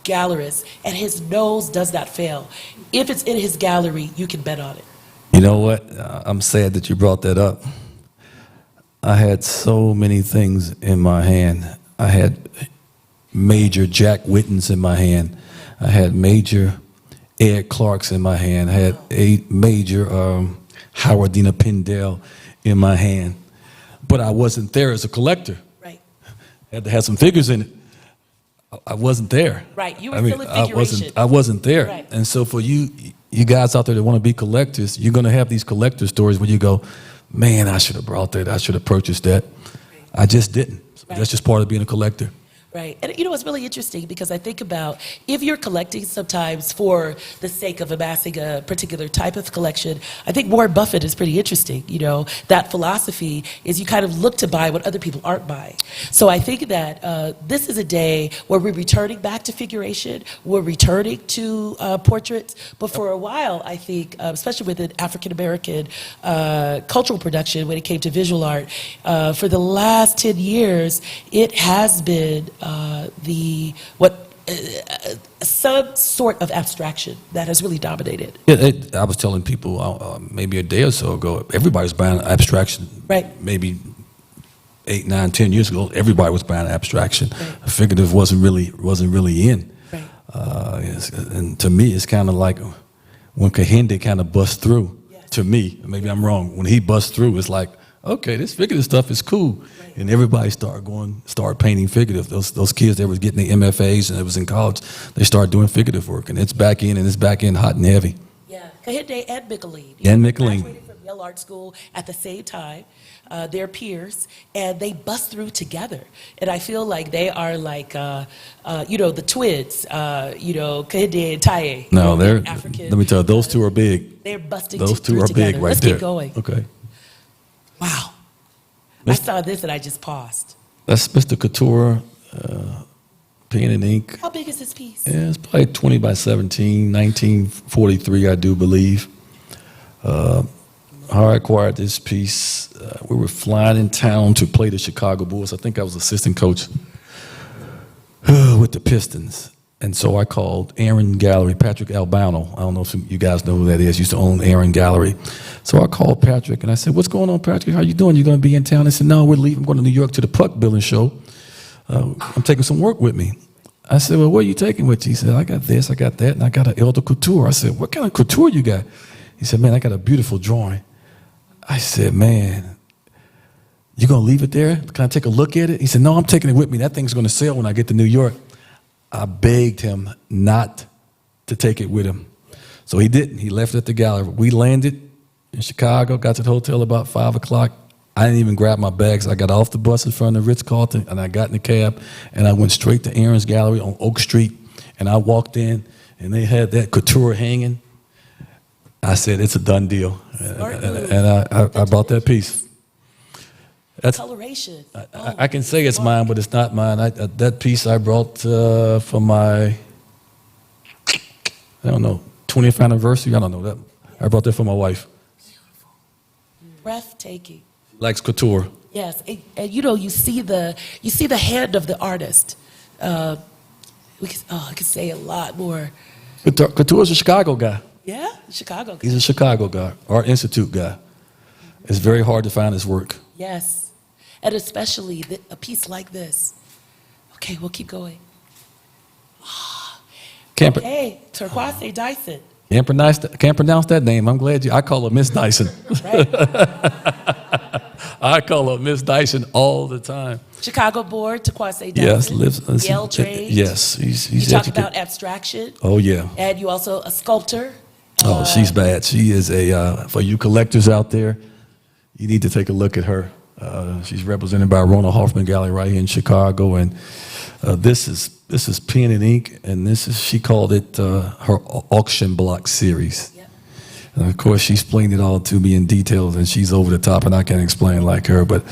Speaker 7: gallerists, and his nose does not fail. If it's in his gallery, you can bet on it.
Speaker 6: You know what? I'm sad that you brought that up. I had so many things in my hand. I had major Jack Whittens in my hand. I had major Ed Clarks in my hand. I had a major Howardina Pindell in my hand. But I wasn't there as a collector.
Speaker 7: Right.
Speaker 6: I had to have some figures in it. I wasn't there.
Speaker 7: Right. You were still in figuration.
Speaker 6: I wasn't there.
Speaker 7: Right.
Speaker 6: And so for you guys out there that want to be collectors, you're going to have these collector stories where you go, man, I should have brought that. I should have purchased that. I just didn't. So that's just part of being a collector.
Speaker 7: Right. And you know, it's really interesting because I think about if you're collecting sometimes for the sake of amassing a particular type of collection, I think Warren Buffett is pretty interesting. You know, that philosophy is you kind of look to buy what other people aren't buying. So I think that this is a day where we're returning back to figuration, we're returning to portraits, but for a while, I think, especially within African American cultural production, when it came to visual art, for the last 10 years, it has been some sort of abstraction that has really dominated.
Speaker 6: Yeah, I was telling people maybe a day or so ago, everybody's buying abstraction.
Speaker 7: Right.
Speaker 6: Maybe 8, 9, 10 years ago, everybody was buying abstraction.
Speaker 7: Right.
Speaker 6: Figurative wasn't really in.
Speaker 7: Right.
Speaker 6: And to me, it's kind of like when Kehinde kind of busts through.
Speaker 7: Yes.
Speaker 6: To me, maybe I'm wrong. When he busts through, it's like, okay, this figurative stuff is cool.
Speaker 7: Right.
Speaker 6: And everybody start painting figurative. Those kids that was getting the MFAs and it was in college, they started doing figurative work, and it's back in hot and heavy.
Speaker 7: Yeah, Kehinde and Michelin.
Speaker 6: And Michelin.
Speaker 7: Graduated from Yale Art School at the same time, their peers, and they bust through together. And I feel like they are like, the twins, Kehinde and Taye.
Speaker 6: No, they're
Speaker 7: African.
Speaker 6: Let me tell you, those two are big.
Speaker 7: They're busting
Speaker 6: Those two
Speaker 7: through
Speaker 6: are
Speaker 7: together.
Speaker 6: big right
Speaker 7: Let's
Speaker 6: there.
Speaker 7: keep going.
Speaker 6: Okay.
Speaker 7: Wow. I saw this and I just paused.
Speaker 6: That's Mr. Couture, pen and ink.
Speaker 7: How big is this piece?
Speaker 6: Yeah, it's probably 20 by 17, 1943, I do believe. How I acquired this piece, we were flying in town to play the Chicago Bulls. I think I was assistant coach with the Pistons. And so I called Aaron Gallery, Patrick Albano. I don't know if you guys know who that is. Used to own Aaron Gallery. So I called Patrick and I said, "What's going on, Patrick? How you doing? You going to be in town?" He said, "No, we're leaving. I'm going to New York to the Puck Building show. I'm taking some work with me." I said, "Well, what are you taking with you?" He said, "I got this, I got that, and I got an Elder Couture." I said, "What kind of couture you got?" He said, "Man, I got a beautiful drawing." I said, "Man, you going to leave it there? Can I take a look at it?" He said, "No, I'm taking it with me. That thing's going to sell when I get to New York." I begged him not to take it with him. So he didn't. He left it at the gallery. We landed in Chicago, got to the hotel about 5 o'clock. I didn't even grab my bags. I got off the bus in front of the Ritz-Carlton, and I got in the cab, and I went straight to Aaron's Gallery on Oak Street, and I walked in, and they had that couture hanging. I said, "It's a done deal." And I bought that piece. That's,
Speaker 7: Coloration.
Speaker 6: I can say it's mine, but it's not mine. That piece I brought for my, 20th anniversary. I don't know that. I brought that for my wife.
Speaker 7: Breathtaking.
Speaker 6: Likes couture.
Speaker 7: Yes, and you see the hand of the artist. I could say a lot more.
Speaker 6: Couture's a Chicago guy.
Speaker 7: Yeah, Chicago.
Speaker 6: He's a Chicago guy, Art Institute guy. It's very hard to find his work.
Speaker 7: Yes, and especially a piece like this. Okay, we'll keep going. Hey, Turquoise Dyson.
Speaker 6: Can't pronounce that name. I'm glad I call her Miss Dyson.
Speaker 7: Right.
Speaker 6: I call her Miss Dyson all the time.
Speaker 7: Chicago born, Turquoise Dyson.
Speaker 6: Yes, lives
Speaker 7: Yale trained.
Speaker 6: Yes, he's
Speaker 7: You talk
Speaker 6: educated.
Speaker 7: about abstraction.
Speaker 6: Oh yeah.
Speaker 7: And you also a sculptor.
Speaker 6: Oh, she's bad. She is for you collectors out there, you need to take a look at her. She's represented by Rona Hoffman Gallery right here in Chicago, and this is pen and ink, and she called it her auction block series.
Speaker 7: Yep.
Speaker 6: And of course, she explained it all to me in detail, and she's over the top, and I can't explain like her. But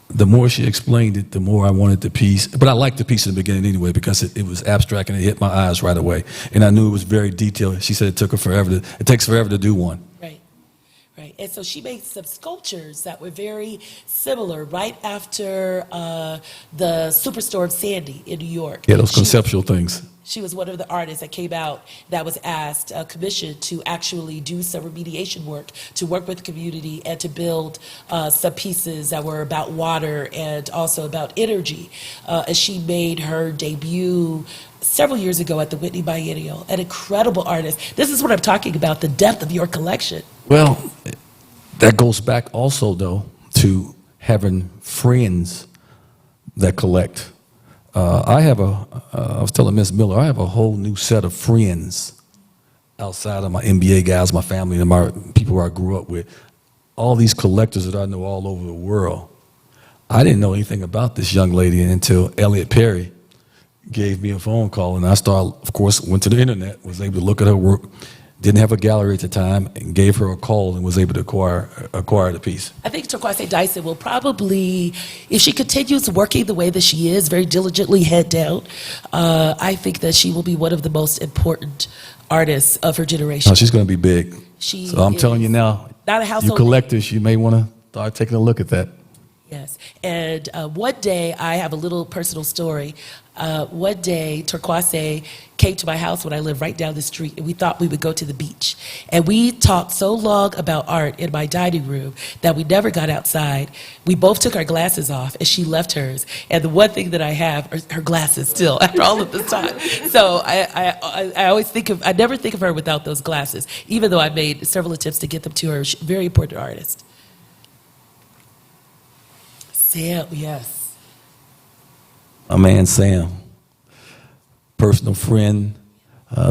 Speaker 6: the more she explained it, the more I wanted the piece. But I liked the piece in the beginning anyway because it was abstract and it hit my eyes right away, and I knew it was very detailed. She said it takes forever to do one.
Speaker 7: Right. Right. And so she made some sculptures that were very similar right after the Superstorm Sandy in New York.
Speaker 6: Yeah, those conceptual things.
Speaker 7: She was one of the artists that came out that was asked, commissioned to actually do some remediation work, to work with the community and to build some pieces that were about water and also about energy. And she made her debut several years ago at the Whitney Biennial. An incredible artist. This is what I'm talking about, the depth of your collection.
Speaker 6: Well, that goes back also, though, to having friends that collect. I was telling Miss Miller, I have a whole new set of friends outside of my NBA guys, my family, and my people who I grew up with. All these collectors that I know all over the world. I didn't know anything about this young lady until Elliot Perry gave me a phone call, and I of course, went to the internet, was able to look at her work, didn't have a gallery at the time, and gave her a call and was able to acquire the piece.
Speaker 7: I think Turquoise Dyson will probably, if she continues working the way that she is, very diligently, head down, I think that she will be one of the most important artists of her generation.
Speaker 6: Oh, she's going to be big. So I'm telling you now,
Speaker 7: not a
Speaker 6: you
Speaker 7: household
Speaker 6: collectors, you may want to start taking a look at that.
Speaker 7: Yes, and one day, I have a little personal story. One day, Turquoise came to my house when I lived right down the street, and we thought we would go to the beach. And we talked so long about art in my dining room that we never got outside. We both took our glasses off, and she left hers. And the one thing that I have are her glasses still, after all of this time. So I always I never think of her without those glasses, even though I made several attempts to get them to her. She's a very important artist. Sam, yes.
Speaker 6: My man Sam, personal friend.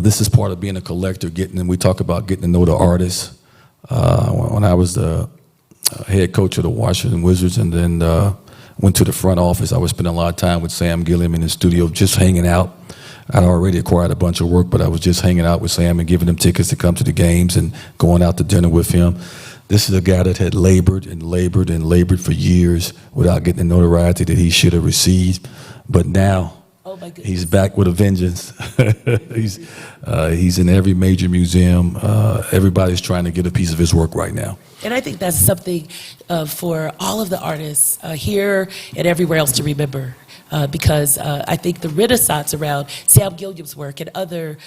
Speaker 6: This is part of being a collector. We talk about getting to know the artists. When I was the head coach of the Washington Wizards, and then went to the front office, I was spending a lot of time with Sam Gilliam in the studio, just hanging out. I'd already acquired a bunch of work, but I was just hanging out with Sam and giving him tickets to come to the games and going out to dinner with him. This is a guy that had labored and labored and labored for years without getting the notoriety that he should have received. But now, he's back with a vengeance. He's in every major museum. Everybody's trying to get a piece of his work right now.
Speaker 7: And I think that's something for all of the artists here and everywhere else to remember. Because I think the renaissance around Sam Gilliam's work and other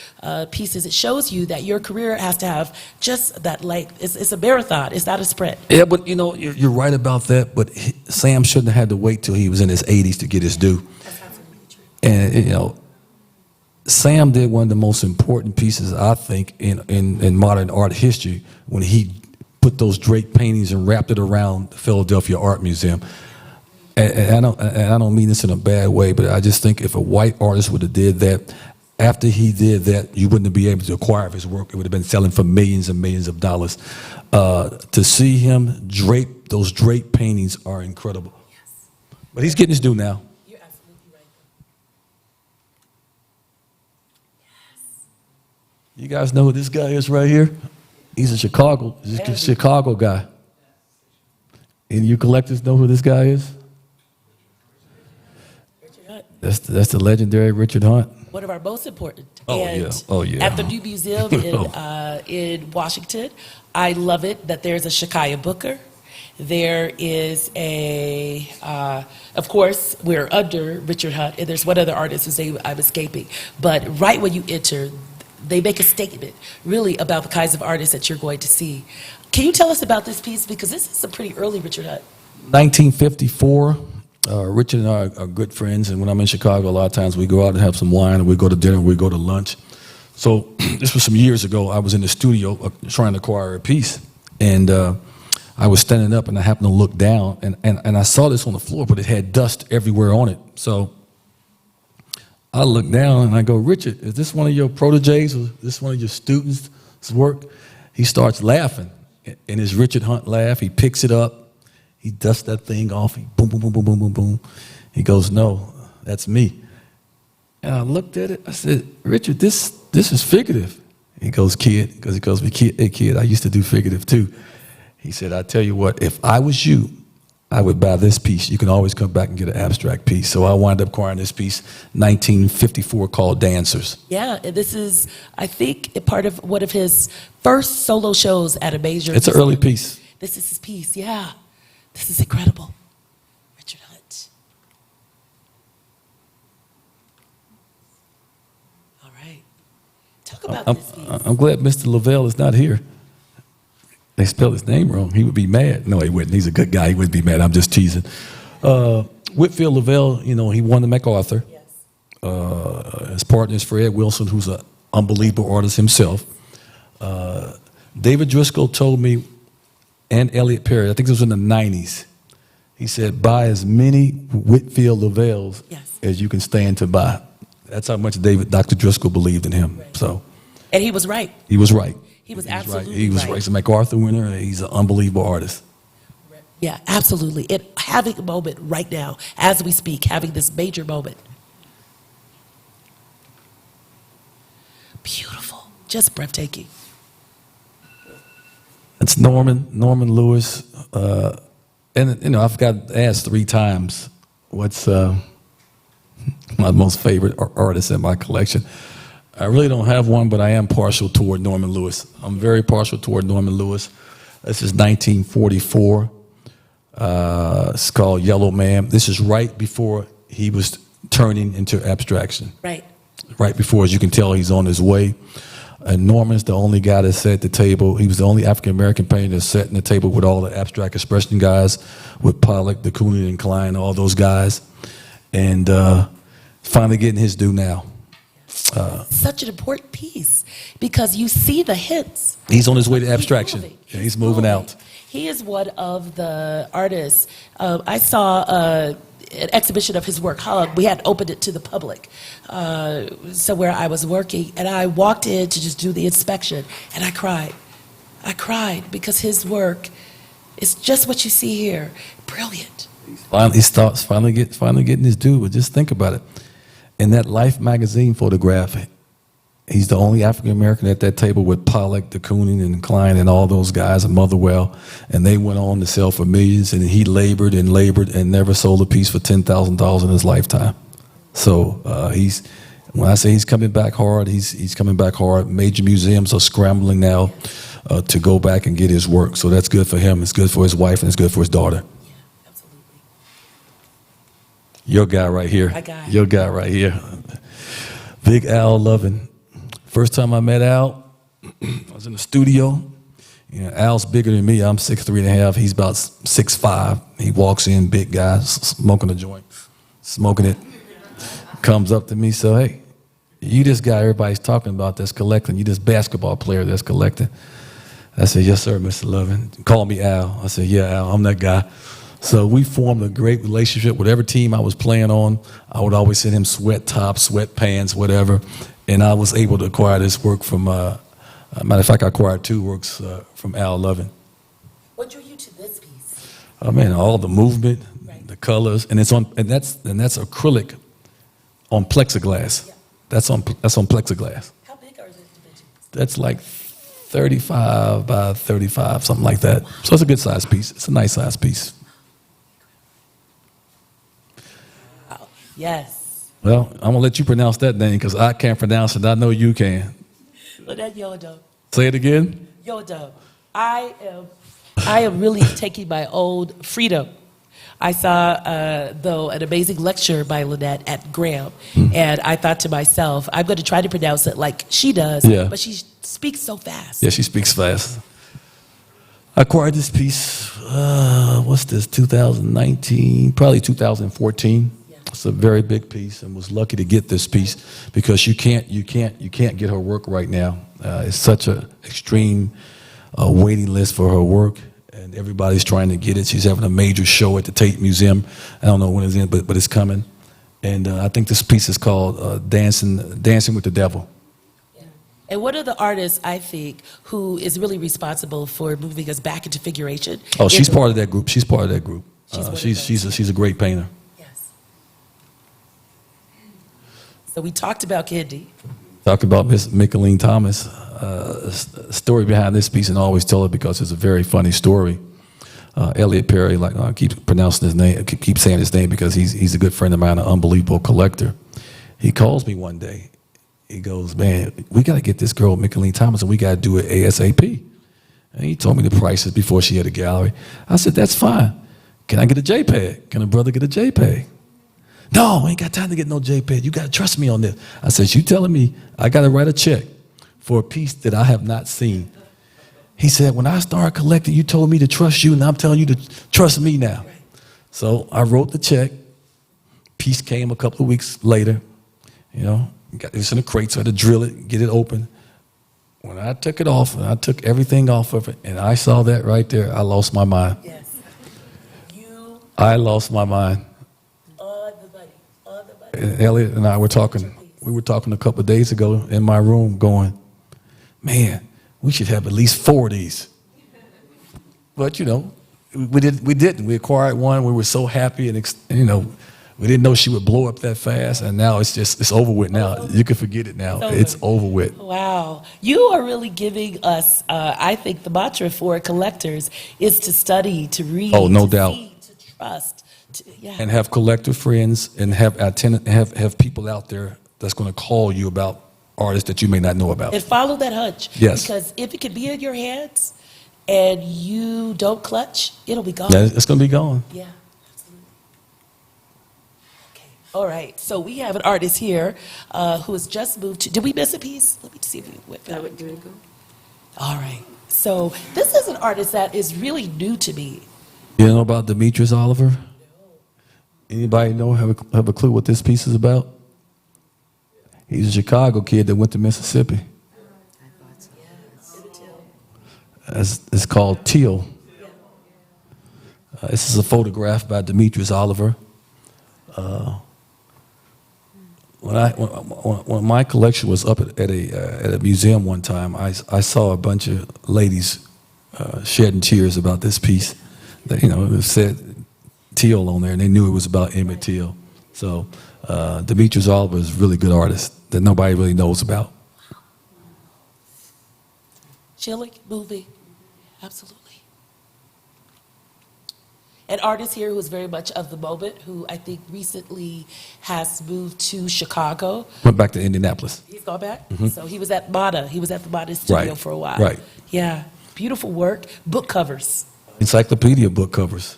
Speaker 7: pieces, it shows you that your career has to have just that length. It's a marathon. It's not a sprint.
Speaker 6: Yeah, but you know, you're right about that. But Sam shouldn't have had to wait till he was in his 80s to get his due.
Speaker 7: That's absolutely true.
Speaker 6: And you know, Sam did one of the most important pieces, I think, in modern art history when he put those Drake paintings and wrapped it around the Philadelphia Art Museum. And I don't mean this in a bad way, but I just think if a white artist would have did that, after he did that, you wouldn't be able to acquire his work. It would have been selling for millions and millions of dollars. To see him drape, those drape paintings are incredible.
Speaker 7: Yes.
Speaker 6: But he's getting his due now.
Speaker 7: You're absolutely right. Yes.
Speaker 6: You guys know who this guy is right here? He's a Chicago guy. And you collectors know who this guy is? That's the legendary Richard Hunt.
Speaker 7: One of our most important.
Speaker 6: Oh,
Speaker 7: and
Speaker 6: yeah. Oh, yeah.
Speaker 7: At the New Museum in Washington, I love it that there's a Shekiah Booker. There is of course, we're under Richard Hunt, and there's one other artist whose name I'm escaping. But right when you enter, they make a statement really about the kinds of artists that you're going to see. Can you tell us about this piece? Because this is a pretty early Richard Hunt.
Speaker 6: 1954. Richard and I are good friends, and when I'm in Chicago, a lot of times we go out and have some wine, and we go to dinner, and we go to lunch. So this was some years ago. I was in the studio trying to acquire a piece, and I was standing up, and I happened to look down, and I saw this on the floor, but it had dust everywhere on it. So I look down, and I go, Richard, is this one of your proteges, or is this one of your students' work? He starts laughing, and his Richard Hunt laugh. He picks it up. He dusts that thing off. He boom, boom, boom, boom, boom, boom, boom. He goes, no, that's me. And I looked at it. I said, Richard, this is figurative. He goes, kid, because he goes, hey, kid, I used to do figurative too. He said, I tell you what, if I was you, I would buy this piece. You can always come back and get an abstract piece. So I wound up acquiring this piece, 1954, called Dancers.
Speaker 7: Yeah, and this is, I think, a part of one of his first solo shows at a major.
Speaker 6: It's an early piece.
Speaker 7: This is his piece, yeah. This is incredible. Richard Hunt. All right. Talk about this piece.
Speaker 6: I'm glad Mr. Lavelle is not here. They spelled his name wrong. He would be mad. No, he wouldn't. He's a good guy. He wouldn't be mad. I'm just teasing. Whitfield Lavelle, you know, he won the MacArthur.
Speaker 7: Yes.
Speaker 6: His partner is Fred Wilson, who's an unbelievable artist himself. David Driscoll told me, and Elliot Perry, I think this was in the 90s, he said, buy as many Whitfield Lavelles as you can stand to buy. That's how much Dr. Driscoll believed in him.
Speaker 7: Right.
Speaker 6: So,
Speaker 7: and he was right.
Speaker 6: He was right.
Speaker 7: He was absolutely
Speaker 6: right. He was right. He's a MacArthur winner. He's an unbelievable artist.
Speaker 7: Yeah, absolutely. Having a moment right now, as we speak, having this major moment. Beautiful, just breathtaking.
Speaker 6: It's Norman Lewis. And, you know, I've got asked 3 times what's my most favorite artist in my collection. I really don't have one, but I am partial toward Norman Lewis. I'm very partial toward Norman Lewis. This is 1944. It's called Yellow Man. This is right before he was turning into abstraction.
Speaker 7: Right.
Speaker 6: Right before, as you can tell, he's on his way. And Norman's the only guy that sat at the table. He was the only African-American painter that sat at the table with all the abstract expression guys, with Pollock, de Kooning, and Klein, all those guys. And finally getting his due now.
Speaker 7: Such an important piece because you see the hints.
Speaker 6: He's on his way to abstraction. He's moving out.
Speaker 7: He is one of the artists. I saw an exhibition of his work. We had opened it to the public somewhere I was working, and I walked in to just do the inspection, and I cried. I cried because his work is just what you see here. Brilliant.
Speaker 6: He starts finally getting his due, but just think about it. In that Life magazine photograph, he's the only African-American at that table with Pollock, de Kooning, and Klein, and all those guys, and Motherwell, and they went on to sell for millions, and he labored and never sold a piece for $10,000 in his lifetime. So when I say he's coming back hard, he's coming back hard. Major museums are scrambling now to go back and get his work, so that's good for him. It's good for his wife, and it's good for his daughter. Your guy right here.
Speaker 7: My guy.
Speaker 6: Your guy right here. Big Al Lovin. First time I met Al, I was in the studio. You know, Al's bigger than me. I'm 6'3.5". He's about 6'5". He walks in, big guy, smoking a joint, smoking it. Comes up to me, so hey, you this guy everybody's talking about that's collecting. You this basketball player that's collecting. I said, yes, sir, Mr. Lovin. Call me Al. I said, yeah, Al, I'm that guy. So we formed a great relationship. Whatever team I was playing on, I would always send him sweat tops, sweat pants, whatever. And I was able to acquire this work from, matter of fact, I acquired 2 works from Al Lovin.
Speaker 7: What drew you to this piece?
Speaker 6: Oh man, all the movement, the colors, and that's acrylic on plexiglass.
Speaker 7: Yeah.
Speaker 6: That's on plexiglass.
Speaker 7: How big are the dimensions?
Speaker 6: That's like 35 by 35, something like that. So it's a good size piece. It's a nice size piece.
Speaker 7: Yes.
Speaker 6: Well, I'm gonna let you pronounce that name because I can't pronounce it. I know you can.
Speaker 7: Lynette Yodo.
Speaker 6: Say it again.
Speaker 7: Yodo. I am really taking my own freedom. I saw, though, an amazing lecture by Lynette at Graham, and I thought to myself, I'm going to try to pronounce it like she does, but she speaks so fast.
Speaker 6: Yeah, she speaks fast. I acquired this piece, what's this, 2019, probably 2014. It's a very big piece, and was lucky to get this piece because you can't get her work right now. It's such an extreme waiting list for her work, and everybody's trying to get it. She's having a major show at the Tate Museum. I don't know when it's in, but it's coming. And I think this piece is called Dancing with the Devil.
Speaker 7: Yeah. And one of the artists, I think, who is really responsible for moving us back into figuration.
Speaker 6: Oh, she's part of that group. She's part of that group. She's a great painter.
Speaker 7: So we talked about Kendi.
Speaker 6: Talked about Miss Micheline Thomas. Story behind this piece, and I always tell it because it's a very funny story. Elliot Perry, like I keep pronouncing his name, keep saying his name because he's a good friend of mine, an unbelievable collector. He calls me one day. He goes, man, we got to get this girl Micheline Thomas, and we got to do it ASAP. And he told me the prices before she had a gallery. I said, that's fine. Can I get a JPEG? Can a brother get a JPEG? No, I ain't got time to get no JPEG. You got to trust me on this. I said, you telling me I got to write a check for a piece that I have not seen? He said, when I started collecting, you told me to trust you, and I'm telling you to trust me now. So I wrote the check. Piece came a couple of weeks later. You know, got this in a crate, so I had to drill it, get it open. When I took it off, and I took everything off of it, and I saw that right there, I lost my mind.
Speaker 7: Yes.
Speaker 6: I lost my mind. And Elliot and I were talking. We were talking a couple of days ago in my room, going, "Man, we should have at least 4 of these." But you know, we didn't. We acquired one. We were so happy, and we didn't know she would blow up that fast. And now it's over with. Now you can forget it. Now it's over with.
Speaker 7: Wow. You are really giving us, I think the mantra for collectors is to study, to read,
Speaker 6: Oh, no
Speaker 7: to
Speaker 6: doubt.
Speaker 7: see, to trust. Yeah.
Speaker 6: And have collector friends, and have people out there that's going to call you about artists that you may not know about.
Speaker 7: And follow that hunch.
Speaker 6: Yes.
Speaker 7: Because if it can be in your hands and you don't clutch, it'll be gone.
Speaker 6: Yeah, it's going to be gone.
Speaker 7: Yeah, absolutely. Okay, all right. So we have an artist here who has just moved to. Did we miss a piece? Let me see if we went back. All right. So this is an artist that is really new to me.
Speaker 6: You know about Demetrius Oliver? Anybody know, have a clue what this piece is about? He's a Chicago kid that went to Mississippi. It's called Teal. This is a photograph by Demetrius Oliver. When my collection was up at a museum one time, I saw a bunch of ladies shedding tears about this piece. It said Teal on there, and they knew it was about Emmett Till. So Demetrius Oliver is a really good artist that nobody really knows about.
Speaker 7: Chilling, moving, absolutely. An artist here who is very much of the moment, who I think recently has moved to Chicago.
Speaker 6: Went back to Indianapolis.
Speaker 7: He's gone back? So he was at MATA. He was at the MATA studio
Speaker 6: Right,
Speaker 7: for a while.
Speaker 6: right.
Speaker 7: Yeah, beautiful work. Book covers.
Speaker 6: Encyclopedia book covers.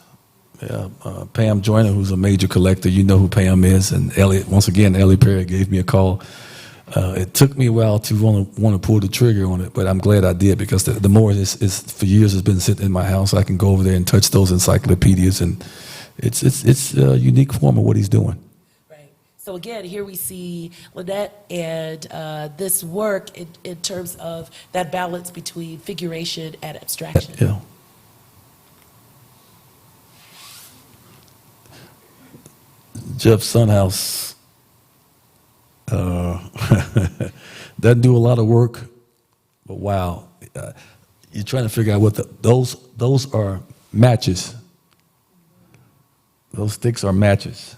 Speaker 6: Yeah, Pam Joyner, who's a major collector, you know who Pam is, and Elliot. Once again, Elliot Perry gave me a call. It took me a while to want to pull the trigger on it, but I'm glad I did, because the more is for years has been sitting in my house. I can go over there and touch those encyclopedias, and it's a unique form of what he's doing.
Speaker 7: Right. So again, here we see Lynette and this work in terms of that balance between figuration and abstraction.
Speaker 6: Yeah. Jeff Sunhouse doesn't do a lot of work, but wow, you're trying to figure out what those are matches. Those sticks are matches.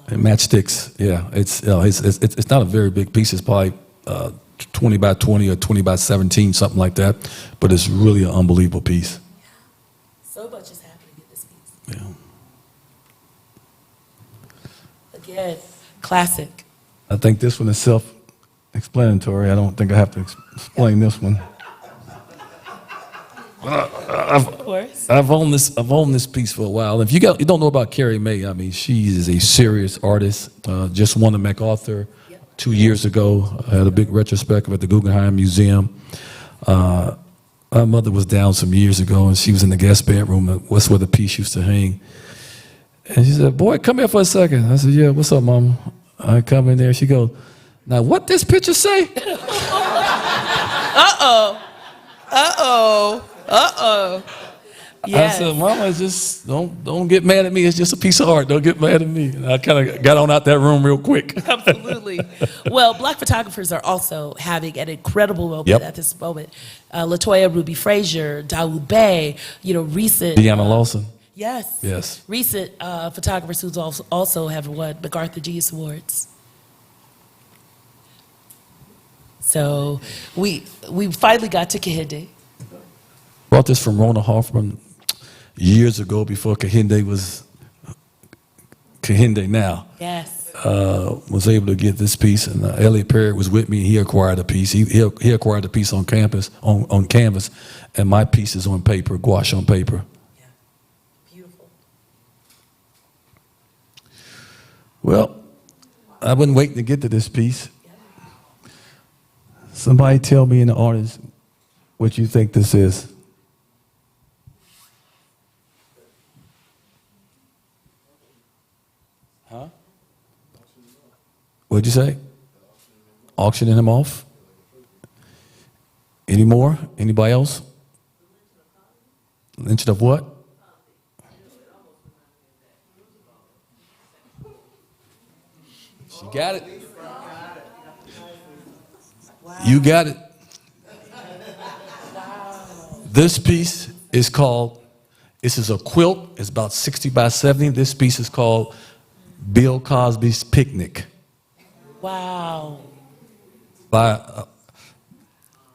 Speaker 6: And matchsticks, yeah. It's not a very big piece. It's probably 20 by 20 or 20 by 17, something like that. But it's really an unbelievable piece.
Speaker 7: So much is happening in this piece.
Speaker 6: Yeah.
Speaker 7: Again, classic.
Speaker 6: I think this one is self-explanatory. I don't think I have to explain this one.
Speaker 7: Of course.
Speaker 6: I've owned this piece for a while. If you don't know about Carrie May, I mean, she is a serious artist. Just won the MacArthur 2 years ago. I had a big retrospective at the Guggenheim Museum. My mother was down some years ago, and she was in the guest bedroom. That's where the piece used to hang. And she said, "Boy, come here for a second." I said, "Yeah, what's up, Mama?" I come in there. She goes, "Now, what this picture say?"
Speaker 7: Yes.
Speaker 6: I said, "Mama, just don't get mad at me. It's just a piece of art. Don't get mad at me." And I kind of got on out that room real quick.
Speaker 7: Absolutely. Well, Black photographers are also having an incredible moment
Speaker 6: Yep.
Speaker 7: at this moment. Latoya Ruby Frazier, Dawood Bey, recent.
Speaker 6: Deanna Lawson.
Speaker 7: Yes.
Speaker 6: Yes.
Speaker 7: Recent photographers who also have won MacArthur Genius Awards. So we finally got to Kehinde.
Speaker 6: Brought this from Rona Hoffman years ago, before Kehinde was Kehinde now.
Speaker 7: Yes.
Speaker 6: Was able to get this piece, and Elliot Perry was with me. He acquired a piece. He acquired a piece on canvas, and my piece is on paper, gouache on paper.
Speaker 7: Yeah. Beautiful.
Speaker 6: Well, I've been waiting to get to this piece. Somebody tell me in the audience what you think this is. Huh? What'd you say? Auctioning him off? Any more? Anybody else? Lynching of what? She got it. You got it. This piece It's called, this is a quilt. It's about 60 by 70. This piece is called Bill Cosby's Picnic.
Speaker 7: Wow.
Speaker 6: By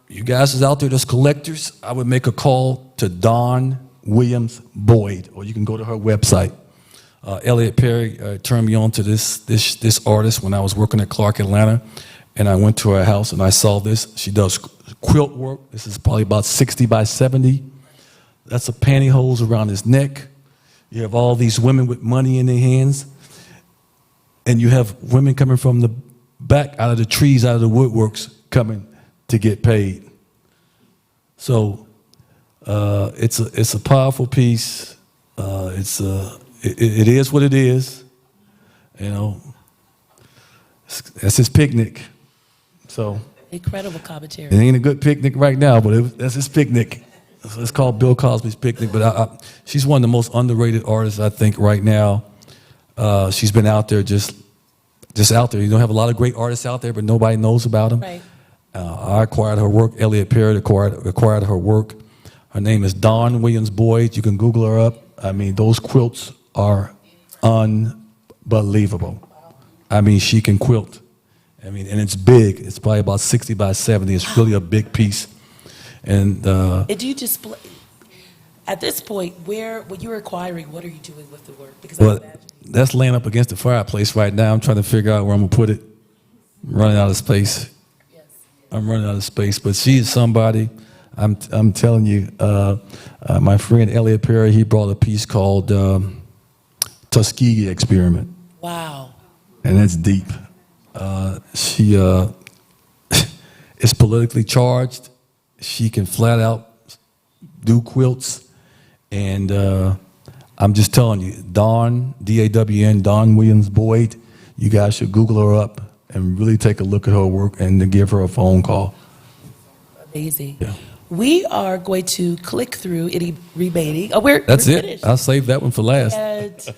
Speaker 6: you guys is out there that's collectors, I would make a call to Dawn Williams Boyd, or you can go to her website. Elliot Perry turned me on to this artist when I was working at Clark Atlanta, and I went to her house and I saw this. She does quilt work. This is probably about 60 by 70. That's a pantyhose around his neck. You have all these women with money in their hands, and you have women coming from the back out of the trees, out of the woodworks, coming to get paid. So it's a powerful piece. It is what it is. You know, that's his picnic. So
Speaker 7: Incredible commentary.
Speaker 6: it ain't a good picnic right now, but that's his picnic. So it's called Bill Cosby's Picnic. But she's one of the most underrated artists, I think, right now. She's been out there just out there. You don't have a lot of great artists out there, but nobody knows about them.
Speaker 7: Right.
Speaker 6: I acquired her work. Elliot Perry acquired her work. Her name is Dawn Williams Boyd. You can Google her up. I mean, those quilts are unbelievable. I mean, she can quilt. I mean, and it's big. It's probably about 60 by 70. It's really a big piece. And
Speaker 7: And do you display, at this point, when you're acquiring, what are you doing with the work? Because I
Speaker 6: well,
Speaker 7: imagine.
Speaker 6: that's laying up against the fireplace right now. I'm trying to figure out where I'm going to put it. I'm running out of space. I'm running out of space, but she is somebody. I'm telling you. My friend Elliot Perry, he brought a piece called Tuskegee Experiment,
Speaker 7: Wow.
Speaker 6: and it's deep. She is politically charged. She can flat out do quilts, and I'm just telling you, Dawn, D-A-W-N, Dawn Williams Boyd. You guys should Google her up and really take a look at her work and to give her a phone call.
Speaker 7: Amazing.
Speaker 6: Yeah.
Speaker 7: We are going to click through any remaining.
Speaker 6: That's
Speaker 7: we're
Speaker 6: it.
Speaker 7: finished.
Speaker 6: I'll save that one for last.
Speaker 7: And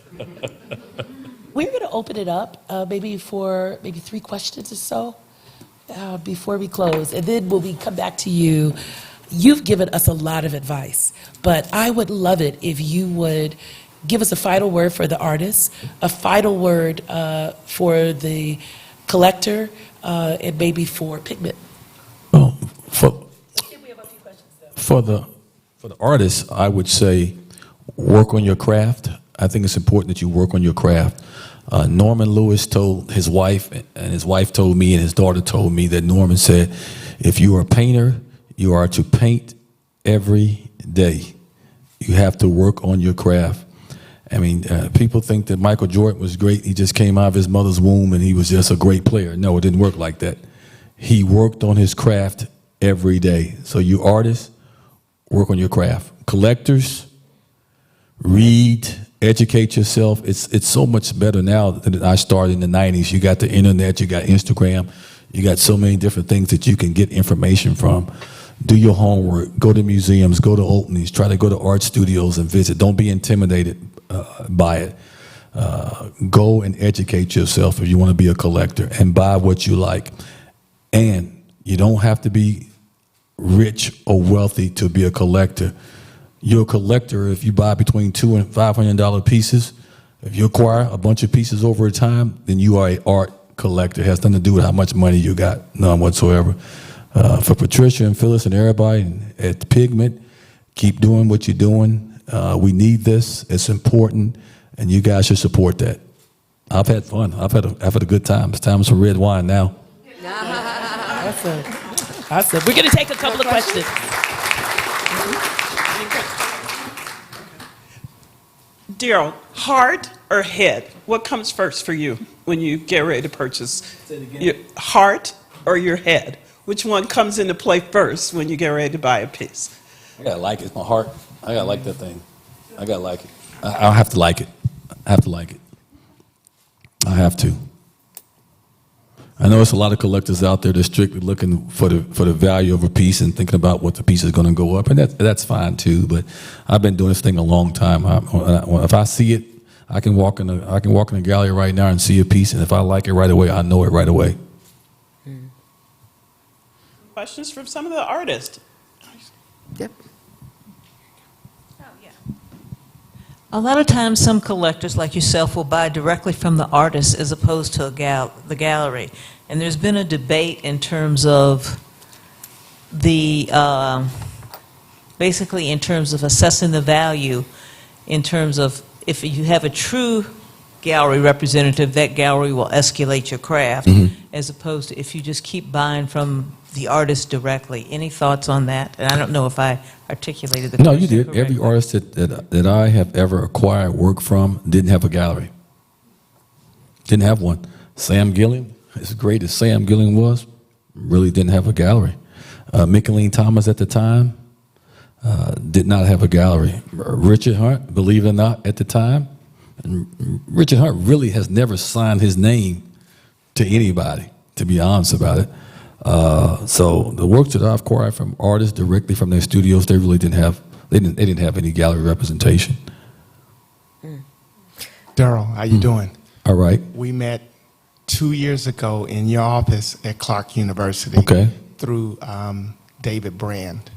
Speaker 7: we're going to open it up maybe for 3 questions or so before we close. And then when we come back to you, you've given us a lot of advice, but I would love it if you would give us a final word for the artist, a final word for the collector, and maybe for Pigment.
Speaker 6: Well, for the artist, I would say work on your craft. I think it's important that you work on your craft. Norman Lewis told his wife, and his wife told me, and his daughter told me that Norman said, if you are a painter, you are to paint every day. You have to work on your craft. I mean, people think that Michael Jordan was great. He just came out of his mother's womb and he was just a great player. No, it didn't work like that. He worked on his craft every day. So you artists, work on your craft. Collectors, read, educate yourself. It's so much better now than I started in the 90s. You got the internet, you got Instagram, you got so many different things that you can get information from. Do your homework, go to museums, go to openings, try to go to art studios and visit. Don't be intimidated by it. Go and educate yourself if you want to be a collector and buy what you like. And you don't have to be rich or wealthy to be a collector. You're a collector if you buy between $200 and $500 pieces. If you acquire a bunch of pieces over time, then you are an art collector. It has nothing to do with how much money you got, none whatsoever. For Patricia and Phyllis and everybody at Pigment, keep doing what you're doing. We need this. It's important, and you guys should support that. I've had fun. I've had a good time. It's time for some red wine now.
Speaker 7: Awesome. We're going to take a couple of questions.
Speaker 3: Daryl, heart or head? What comes first for you when you get ready to purchase? Your heart or your head? Which one comes into play first when you get ready to buy a piece?
Speaker 6: I gotta like it. It's my heart. I gotta like that thing. I gotta like it. I have to like it. I have to like it. I have to. I know there's a lot of collectors out there that's strictly looking for the value of a piece and thinking about what the piece is going to go up, and that's fine too. But I've been doing this thing a long time. If I see it, I can walk in a gallery right now and see a piece, and if I like it right away, I know it right away.
Speaker 3: Questions from some of the artists?
Speaker 2: Yep.
Speaker 8: A lot of times, some collectors like yourself will buy directly from the artist as opposed to the gallery. And there's been a debate in terms of the, basically in terms of assessing the value, in terms of if you have a true gallery representative, that gallery will escalate your craft, as opposed to if you just keep buying from the artist directly. Any thoughts on that? And I don't know if I articulated the
Speaker 6: No,
Speaker 8: question
Speaker 6: you did.
Speaker 8: correctly.
Speaker 6: Every artist that I have ever acquired work from didn't have a gallery. Didn't have one. Sam Gilliam, as great as Sam Gilliam was, really didn't have a gallery. Mickalene Thomas at the time did not have a gallery. Richard Hunt, believe it or not, at the time, and Richard Hunt really has never signed his name to anybody, to be honest about it. So the works that I've acquired from artists directly from their studios, they really didn't have. They didn't have any gallery representation.
Speaker 9: Daryl, how you doing?
Speaker 6: All right.
Speaker 9: We met 2 years ago in your office at Clark University.
Speaker 6: Okay.
Speaker 9: Through David Brand.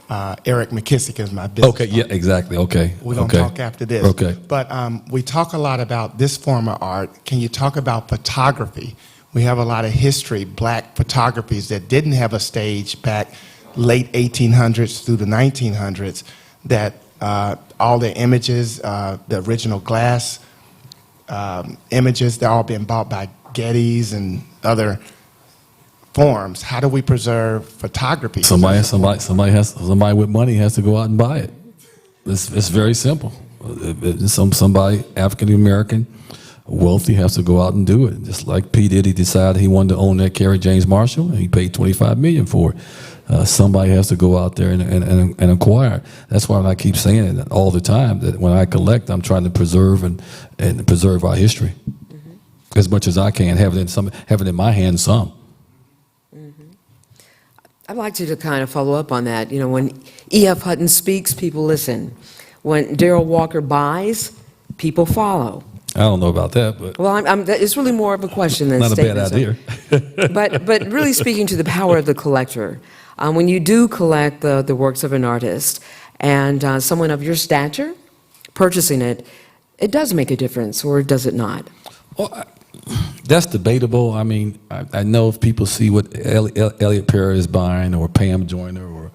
Speaker 9: Eric McKissick is my business.
Speaker 6: Okay. Yeah. Exactly. Okay.
Speaker 9: We're going to talk after this.
Speaker 6: Okay.
Speaker 9: But we talk a lot about this form of art. Can you talk about photography? We have a lot of history, black photographies that didn't have a stage back late 1800s through the 1900s, that all the images, the original glass images, they're all being bought by Getty's and other forms. How do we preserve photography?
Speaker 6: Somebody with money has to go out and buy it. It's very simple. Somebody African American, wealthy, has to go out and do it. Just like P. Diddy decided he wanted to own that Kerry James Marshall, and he paid $25 million for it. Somebody has to go out there and acquire. That's why I keep saying it all the time, that when I collect, I'm trying to preserve and preserve our history as much as I can. Have it in my hands some.
Speaker 2: I'd like you to kind of follow up on that. You know, when E.F. Hutton speaks, people listen. When Darrell Walker buys, people follow.
Speaker 6: I don't know about that, but
Speaker 2: Well, it's really more of a question than a
Speaker 6: not a bad
Speaker 2: statement.
Speaker 6: idea.
Speaker 2: But really speaking to the power of the collector, when you do collect the works of an artist and someone of your stature purchasing it, it does make a difference, or does it not?
Speaker 6: Well, that's debatable. I mean, I know if people see what Elliot Perry is buying, or Pam Joyner, or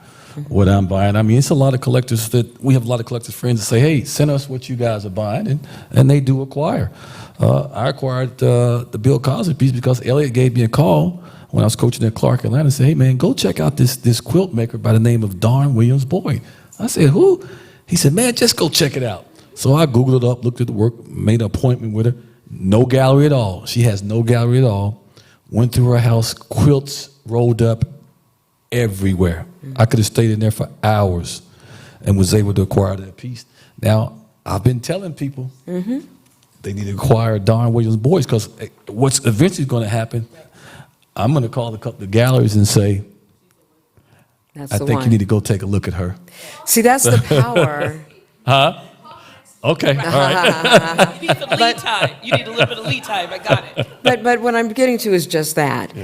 Speaker 6: what I'm buying. I mean, it's a lot of collectors we have a lot of collectors friends that say, hey, send us what you guys are buying, and they do acquire. I acquired the Bill Cosby piece because Elliot gave me a call when I was coaching at Clark Atlanta and said, hey, man, go check out this quilt maker by the name of Don Williams Boyd. I said, who? He said, man, just go check it out. So I Googled it up, looked at the work, made an appointment with her. No gallery at all. She has no gallery at all. Went through her house, quilts rolled up everywhere. I could have stayed in there for hours and was able to acquire that piece. Now, I've been telling people they need to acquire Don Williams Boyd, because what's eventually going to happen, I'm going to call the galleries and say,
Speaker 2: That's
Speaker 6: I
Speaker 2: the
Speaker 6: think
Speaker 2: one.
Speaker 6: you need to go take a look at her.
Speaker 2: See, that's the power.
Speaker 6: Okay, all right.
Speaker 7: You need some lead time. You need a little bit of lead time. I got it.
Speaker 2: But what I'm getting to is just that.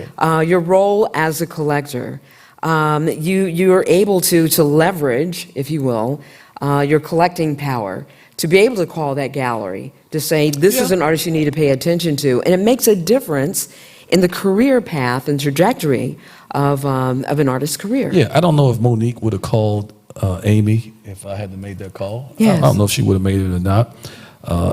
Speaker 2: Your role as a collector, you are able to leverage, if you will, your collecting power to be able to call that gallery to say, this is an artist you need to pay attention to. And it makes a difference in the career path and trajectory of an artist's career.
Speaker 6: Yeah, I don't know if Monique would have called Amy if I hadn't made that call.
Speaker 2: Yes.
Speaker 6: I don't know if she would have made it or not.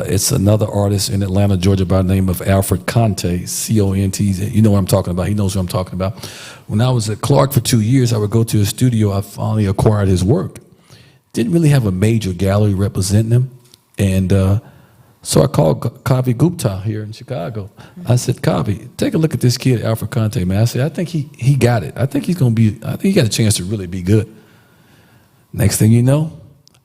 Speaker 6: It's another artist in Atlanta, Georgia, by the name of Alfred Conte, C-O-N-T. You know what I'm talking about. He knows what I'm talking about. When I was at Clark for 2 years, I would go to his studio. I finally acquired his work. Didn't really have a major gallery representing him. And so I called Kavi Gupta here in Chicago. I said, Kavi, take a look at this kid, Alfred Conte, man. I said, I think he got it. I think he's going to be, I think he got a chance to really be good. Next thing you know,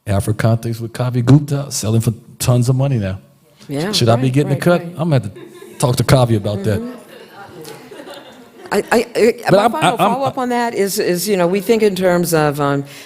Speaker 6: Alfred Conte's with Kavi Gupta, selling for tons of money now.
Speaker 2: Yeah,
Speaker 6: Should I be
Speaker 2: right,
Speaker 6: getting
Speaker 2: right,
Speaker 6: a cut?
Speaker 2: right.
Speaker 6: I'm going to have to talk to Kavi about that.
Speaker 2: My final follow-up on that is, you know, we think in terms of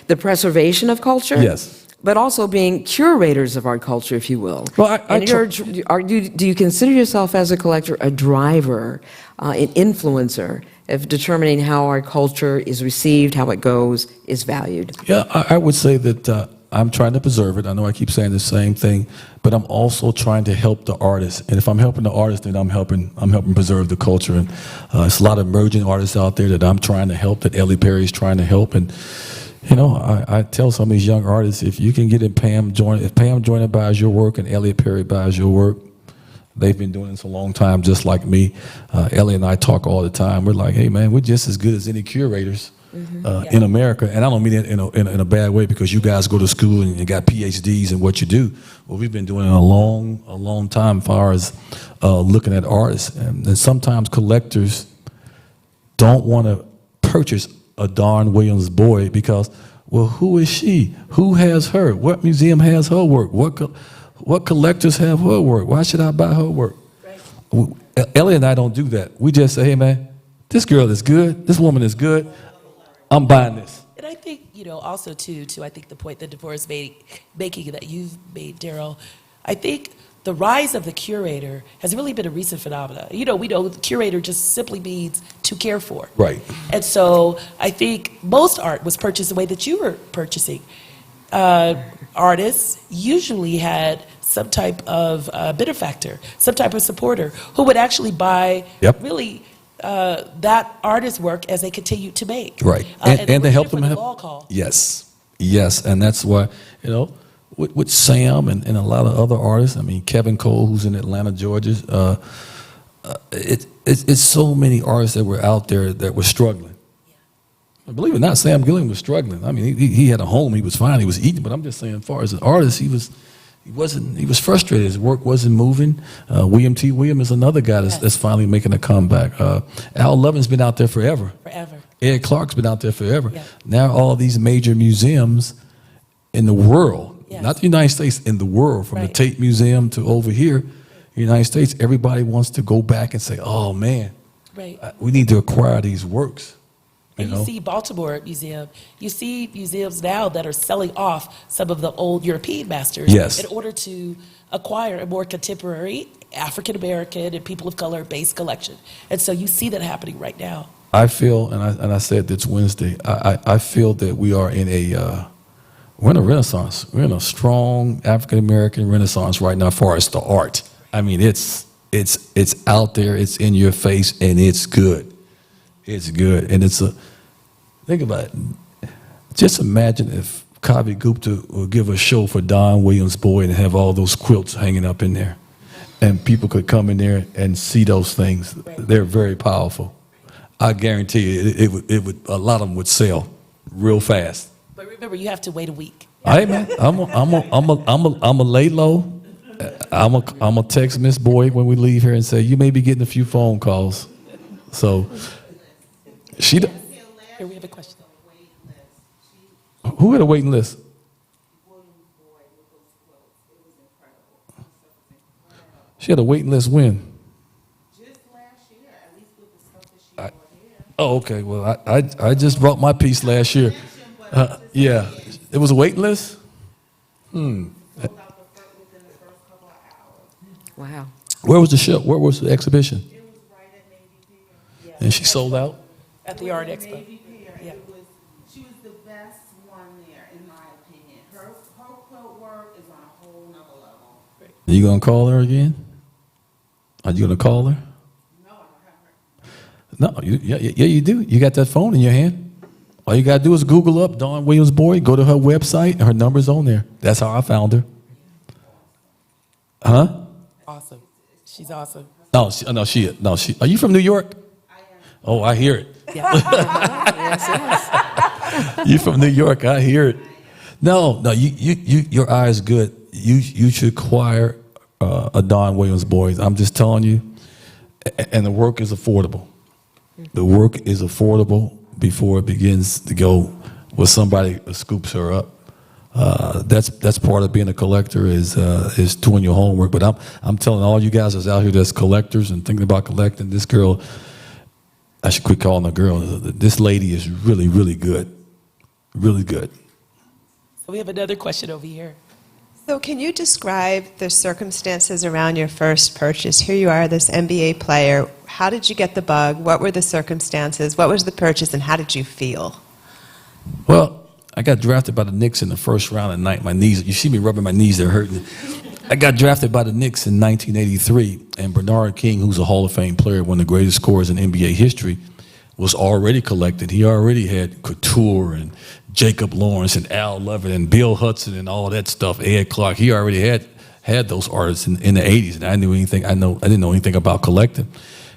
Speaker 2: the preservation of culture.
Speaker 6: Yes.
Speaker 2: But also being curators of our culture, if you will.
Speaker 6: Well,
Speaker 2: And do you consider yourself as a collector a driver, an influencer of determining how our culture is received, how it goes, is valued?
Speaker 6: Yeah, I would say that I'm trying to preserve it. I know I keep saying the same thing, but I'm also trying to help the artists. And if I'm helping the artists, then I'm helping preserve the culture. And it's a lot of emerging artists out there that I'm trying to help, that Ellie Perry is trying to help. And you know, I tell some of these young artists, if you can get in Pam Joyner, if Pam Joyner buys your work and Elliot Perry buys your work, they've been doing this a long time, just like me. Ellie and I talk all the time. We're like, hey man, we're just as good as any curators in America. And I don't mean it in a bad way, because you guys go to school and you got PhDs in what you do. Well, we've been doing it a long time as far as looking at artists. And sometimes collectors don't want to purchase a Dawn Williams Boyd because, well, who is she? Who has her? What museum has her work? What collectors have her work? Why should I buy her work? Right. Ellie and I don't do that. We just say, hey man, this girl is good. This woman is good. I'm buying this.
Speaker 7: And I think, you know, also too, I think the point that Devorah's making that you've made, Daryl, I think the rise of the curator has really been a recent phenomenon. You know, we know the curator just simply means to care for.
Speaker 6: Right.
Speaker 7: And so I think most art was purchased the way that you were purchasing. Artists usually had some type of benefactor, some type of supporter who would actually buy really that artist's work as they continue to make.
Speaker 6: Right. And to help them have.
Speaker 7: Long call.
Speaker 6: Yes. Yes. And that's why, you know, with Sam and a lot of other artists, I mean, Kevin Cole, who's in Atlanta, Georgia, it's so many artists that were out there that were struggling. Yeah. Believe it or not, Sam Gilliam was struggling. I mean, he had a home, he was fine, he was eating, but I'm just saying, as far as an artist, he was frustrated. His work wasn't moving. William T. Williams is another guy that's finally making a comeback. Al Lovin's been out there forever. Ed Clark's been out there forever. Yeah. Now all these major museums in the world, not the United States, in the world, from the Tate Museum to over here, the United States, everybody wants to go back and say, oh man, we need to acquire these works.
Speaker 7: And you see Baltimore Museum, you see museums now that are selling off some of the old European masters in order to acquire a more contemporary African-American and people of color based collection. And so you see that happening right now.
Speaker 6: I feel, and I said this Wednesday, I feel that we are in we're in a renaissance. We're in a strong African-American renaissance right now as far as the art. I mean, it's out there, it's in your face, and it's good. It's good. And think about it. Just imagine if Kavi Gupta would give a show for Dawn Williams Boyd and have all those quilts hanging up in there. And people could come in there and see those things. They're very powerful. I guarantee you, it would, a lot of them would sell real fast.
Speaker 7: But remember, you have to wait a week.
Speaker 6: Hey man, I'm a lay low. I'm a text Miss Boyd when we leave here and say you may be getting a few phone calls. So
Speaker 7: Here we have a question.
Speaker 6: Who had a waiting list? She had a waiting list when?
Speaker 10: Just last year, at least with the stuff that she brought here.
Speaker 6: Oh, okay. Well, I just brought my piece last year. Yeah, it was a waiting list.
Speaker 2: Wow.
Speaker 6: Where was the show? Where was the exhibition?
Speaker 10: It was right at Navy Pier.
Speaker 6: And she sold out.
Speaker 7: At the Art Expo.
Speaker 10: Navy Pier. She was the best one there, in my opinion. Her quilt work is on a whole nother level.
Speaker 6: Are you gonna call her again? Are you gonna call her?
Speaker 10: No, I don't have her.
Speaker 6: No, yeah, you do. You got that phone in your hand. All you gotta do is Google up Dawn Williams Boyd, go to her website, and her number's on there. That's how I found her. Huh?
Speaker 7: Awesome. She's awesome.
Speaker 6: No, she. Are you from New York?
Speaker 10: I am.
Speaker 6: Oh, I hear it.
Speaker 2: Yes.
Speaker 6: You from New York? I hear it. No, your eye is good. You should acquire a Dawn Williams Boyd. I'm just telling you, and the work is affordable. The work is affordable before it begins to go where somebody scoops her up. That's part of being a collector is doing your homework. But I'm telling all you guys that's out here that's collectors and thinking about collecting, this girl, I should quit calling her a girl. This lady is really, really good. Really good.
Speaker 7: So we have another question over here.
Speaker 11: So can you describe the circumstances around your first purchase? Here you are, this NBA player. How did you get the bug? What were the circumstances? What was the purchase, and how did you feel?
Speaker 6: Well, I got drafted by the Knicks in the first round at night. My knees, you see me rubbing my knees, they're hurting. I got drafted by the Knicks in 1983, and Bernard King, who's a Hall of Fame player, one of the greatest scorers in NBA history, was already collected. He already had Couture and Jacob Lawrence and Al Lovett and Bill Hudson and all that stuff, Ed Clark. He already had those artists in the 80s, and I didn't know anything about collecting.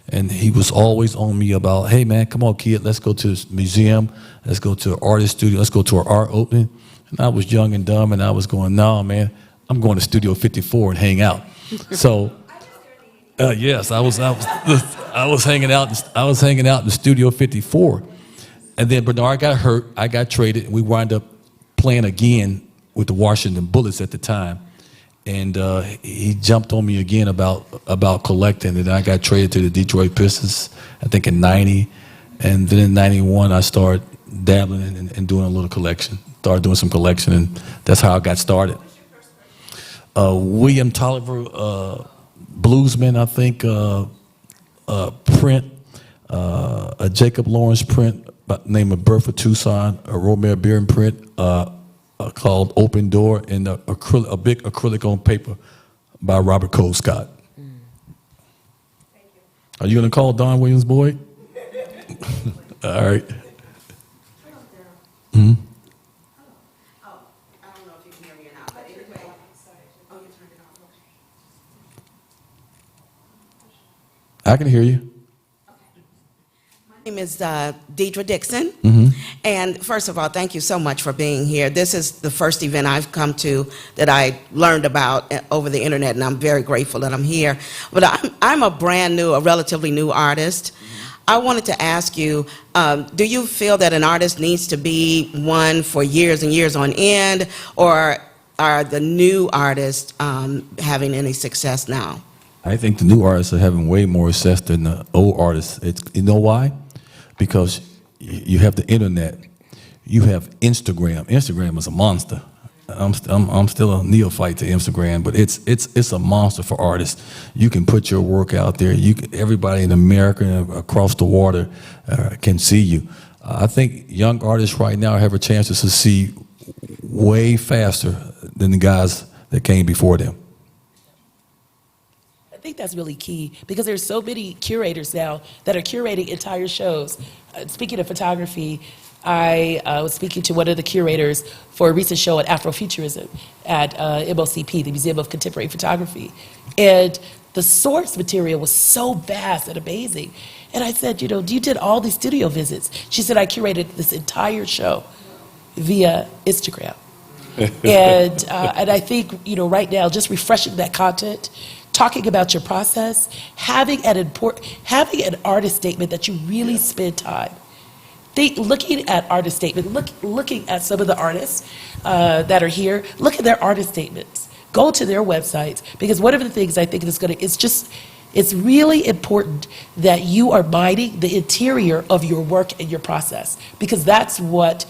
Speaker 6: And he was always on me about, hey man, come on kid, let's go to this museum, let's go to an artist studio, let's go to an art opening. And I was young and dumb, and I was going, no man, I'm going to Studio 54 and hang out. So, yes, I was hanging out in Studio 54, and then Bernard got hurt. I got traded, and we wound up playing again with the Washington Bullets at the time. And he jumped on me again about collecting, and I got traded to the Detroit Pistons, I think in '90, and then in '91 I started dabbling and doing a little collection. Started doing some collection, and that's how I got started. William Tolliver, bluesman, I think, print, a Jacob Lawrence print by the name of Bertha Tucson, a Romare Bearden print called Open Door, and a big acrylic on paper by Robert Colescott. Are you going to call Don Williams Boyd? All right. Mm-hmm. I can hear you.
Speaker 12: My name is Deidre Dixon.
Speaker 6: Mm-hmm.
Speaker 12: And first of all, thank you so much for being here. This is the first event I've come to that I learned about over the internet, and I'm very grateful that I'm here. But I'm a relatively new artist. I wanted to ask you, do you feel that an artist needs to be one for years and years on end, or are the new artists having any success now?
Speaker 6: I think the new artists are having way more success than the old artists. You know why? Because you have the internet, you have Instagram. Instagram is a monster. I'm still a neophyte to Instagram, but it's a monster for artists. You can put your work out there. Everybody in America and across the water can see you. I think young artists right now have a chance to succeed way faster than the guys that came before them.
Speaker 7: I think that's really key because there's so many curators now that are curating entire shows. Speaking of photography, I was speaking to one of the curators for a recent show at Afrofuturism at MOCP, the Museum of Contemporary Photography. And the source material was so vast and amazing. And I said, you did all these studio visits. She said, I curated this entire show via Instagram. And I think, right now, just refreshing that content, talking about your process, having an artist statement that you really spend time. Looking at artist statement, looking at some of the artists that are here, look at their artist statements. Go to their websites, because one of the things I think it's really important that you are mining the interior of your work and your process, because that's what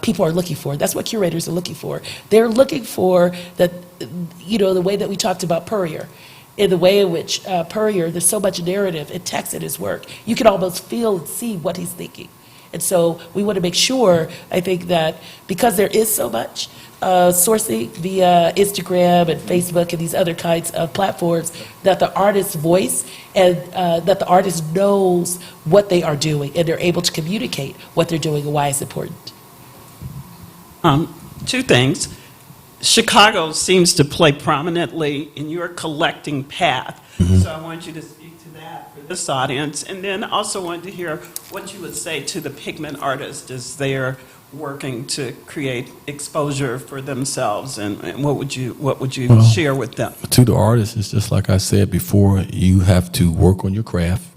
Speaker 7: people are looking for. That's what curators are looking for. They're looking for the way that we talked about Puryear. In the way in which Puryear, there's so much narrative and text in his work. You can almost feel and see what he's thinking. And so we want to make sure, I think, that because there is so much sourcing via Instagram and Facebook and these other kinds of platforms, that the artist's voice and that the artist knows what they are doing and they're able to communicate what they're doing and why it's important.
Speaker 3: Two things. Chicago seems to play prominently in your collecting path. Mm-hmm. So I want you to speak to that for this audience. And then also wanted to hear what you would say to the pigment artists as they're working to create exposure for themselves, and what would you share with them?
Speaker 6: To the artists, it's just like I said before, you have to work on your craft.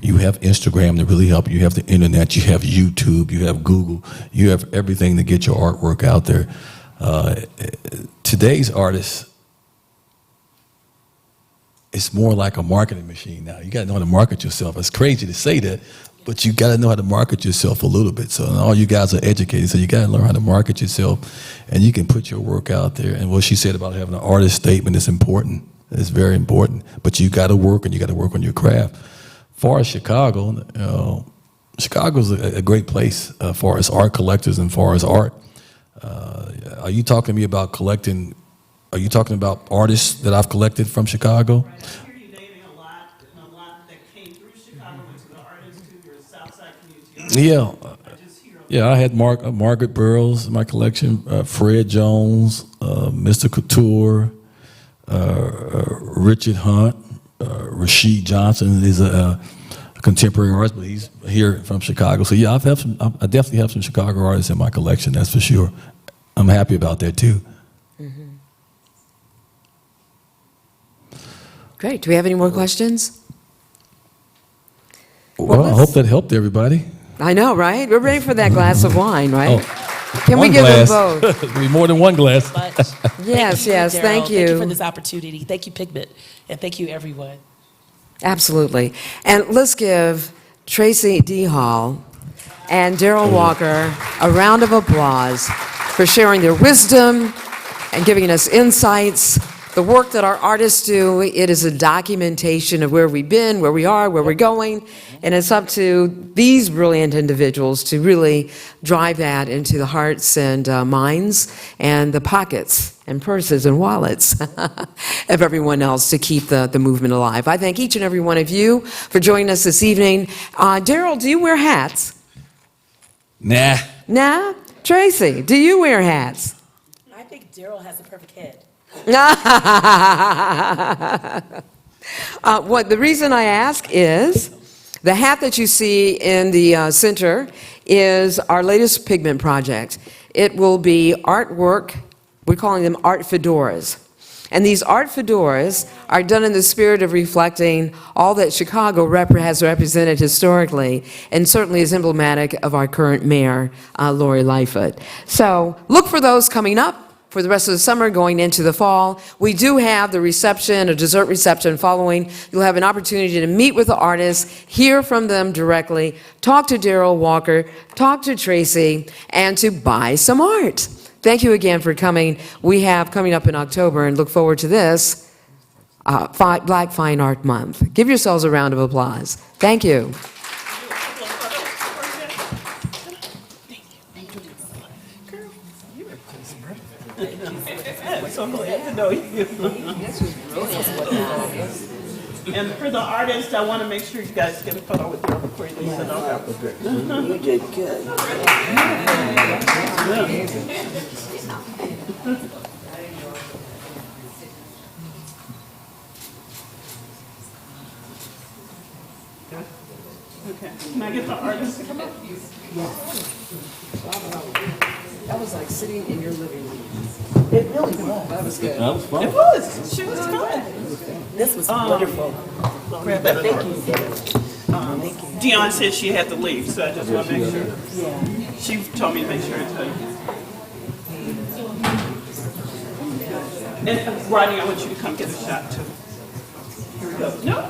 Speaker 6: You have Instagram to really help you. You have the internet, you have YouTube, you have Google, you have everything to get your artwork out there. Today's artists, it's more like a marketing machine now. You got to know how to market yourself. It's crazy to say that, but you got to know how to market yourself a little bit. So all you guys are educated, so you got to learn how to market yourself, and you can put your work out there. And what she said about having an artist statement is important. It's very important. But you got to work, and you got to work on your craft. As far as Chicago, Chicago's a great place as far as art collectors and far as art. Are you talking to me about collecting? Are you talking about artists that I've collected from Chicago?
Speaker 3: I hear you naming a lot, and a lot that came through Chicago into the artists to your Southside community.
Speaker 6: Yeah. Yeah, I had Margaret Burroughs in my collection, Fred Jones, Mr. Couture, Richard Hunt, Rasheed Johnson is a contemporary artist, but he's here from Chicago. So yeah, I definitely have some Chicago artists in my collection, that's for sure. I'm happy about that too.
Speaker 2: Great. Do we have any more questions?
Speaker 6: Well, I hope that helped everybody.
Speaker 2: I know, right? We're ready for that glass of wine, right? Can we
Speaker 6: One
Speaker 2: give
Speaker 6: glass.
Speaker 2: them both?
Speaker 6: It'll be more than one glass.
Speaker 2: Yes, yes,
Speaker 7: Daryl.
Speaker 2: thank you.
Speaker 7: Thank you for this opportunity. Thank you, Pigment. And thank you, everyone.
Speaker 2: Absolutely. And let's give Tracy D. Hall and Daryl Walker a round of applause for sharing their wisdom and giving us insights. The work that our artists do, it is a documentation of where we've been, where we are, where we're going, and it's up to these brilliant individuals to really drive that into the hearts and minds and the pockets and purses and wallets of everyone else to keep the movement alive. I thank each and every one of you for joining us this evening. Daryl, do you wear hats?
Speaker 6: Nah.
Speaker 2: Nah? Tracy, do you wear hats?
Speaker 7: I think Daryl has the perfect head.
Speaker 2: The reason I ask is the hat that you see in the center is our latest pigment project. It will be artwork. We're calling them art fedoras. And these art fedoras are done in the spirit of reflecting all that Chicago has represented historically, and certainly is emblematic of our current mayor, Lori Lightfoot. So look for those coming up for the rest of the summer, going into the fall. We do have the reception, a dessert reception following. You'll have an opportunity to meet with the artists, hear from them directly, talk to Daryl Walker, talk to Tracy, and to buy some art. Thank you again for coming. We have coming up in October, and look forward to this, Black Fine Art Month. Give yourselves a round of applause. Thank you.
Speaker 3: So glad to know you. And for the artist, I want to make sure you guys get a photo with her before you leave. You did good. Okay. Can I get the artist to come up?
Speaker 2: That was like sitting in your living room.
Speaker 7: It really was.
Speaker 2: That was good.
Speaker 6: That was fun.
Speaker 3: It was. She was fun.
Speaker 7: This was wonderful.
Speaker 3: Grab that
Speaker 7: Thank
Speaker 3: for
Speaker 7: you. Thank you.
Speaker 3: Dion said she had to leave, so I just want to make sure. She told me to make sure to tell you. And Rodney, I want you to come get a shot too. Here we go. No.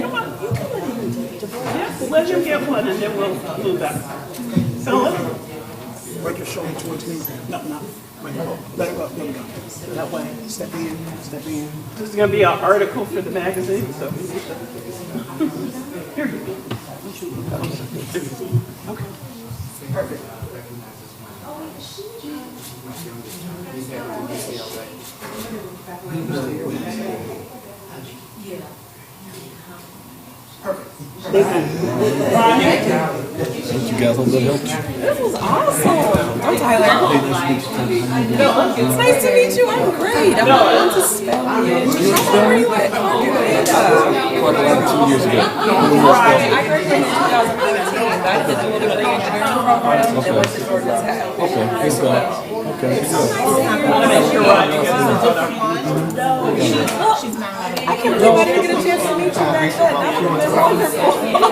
Speaker 3: Come on. Yeah, let him get one and then we'll move back. Philip?
Speaker 13: Break your shoulder towards me.
Speaker 3: No.
Speaker 13: Let it go. Let it go. There you go. That way. Step in. Step in.
Speaker 3: This is going to be an article for the magazine, so. Here you go. Okay. Perfect.
Speaker 6: You guys hope that helped you.
Speaker 10: This was awesome. I'm Tyler. It's nice to meet you. I'm great. I'm going to spell it. How are you at?
Speaker 6: Quite a lot 2 years ago.
Speaker 10: I graduated in 2019. I did the little engineering program and went to Georgia Tech.
Speaker 6: Okay, good stuff. Okay, good.
Speaker 10: I can't believe I didn't get a chance to meet you back then. That would have been wonderful.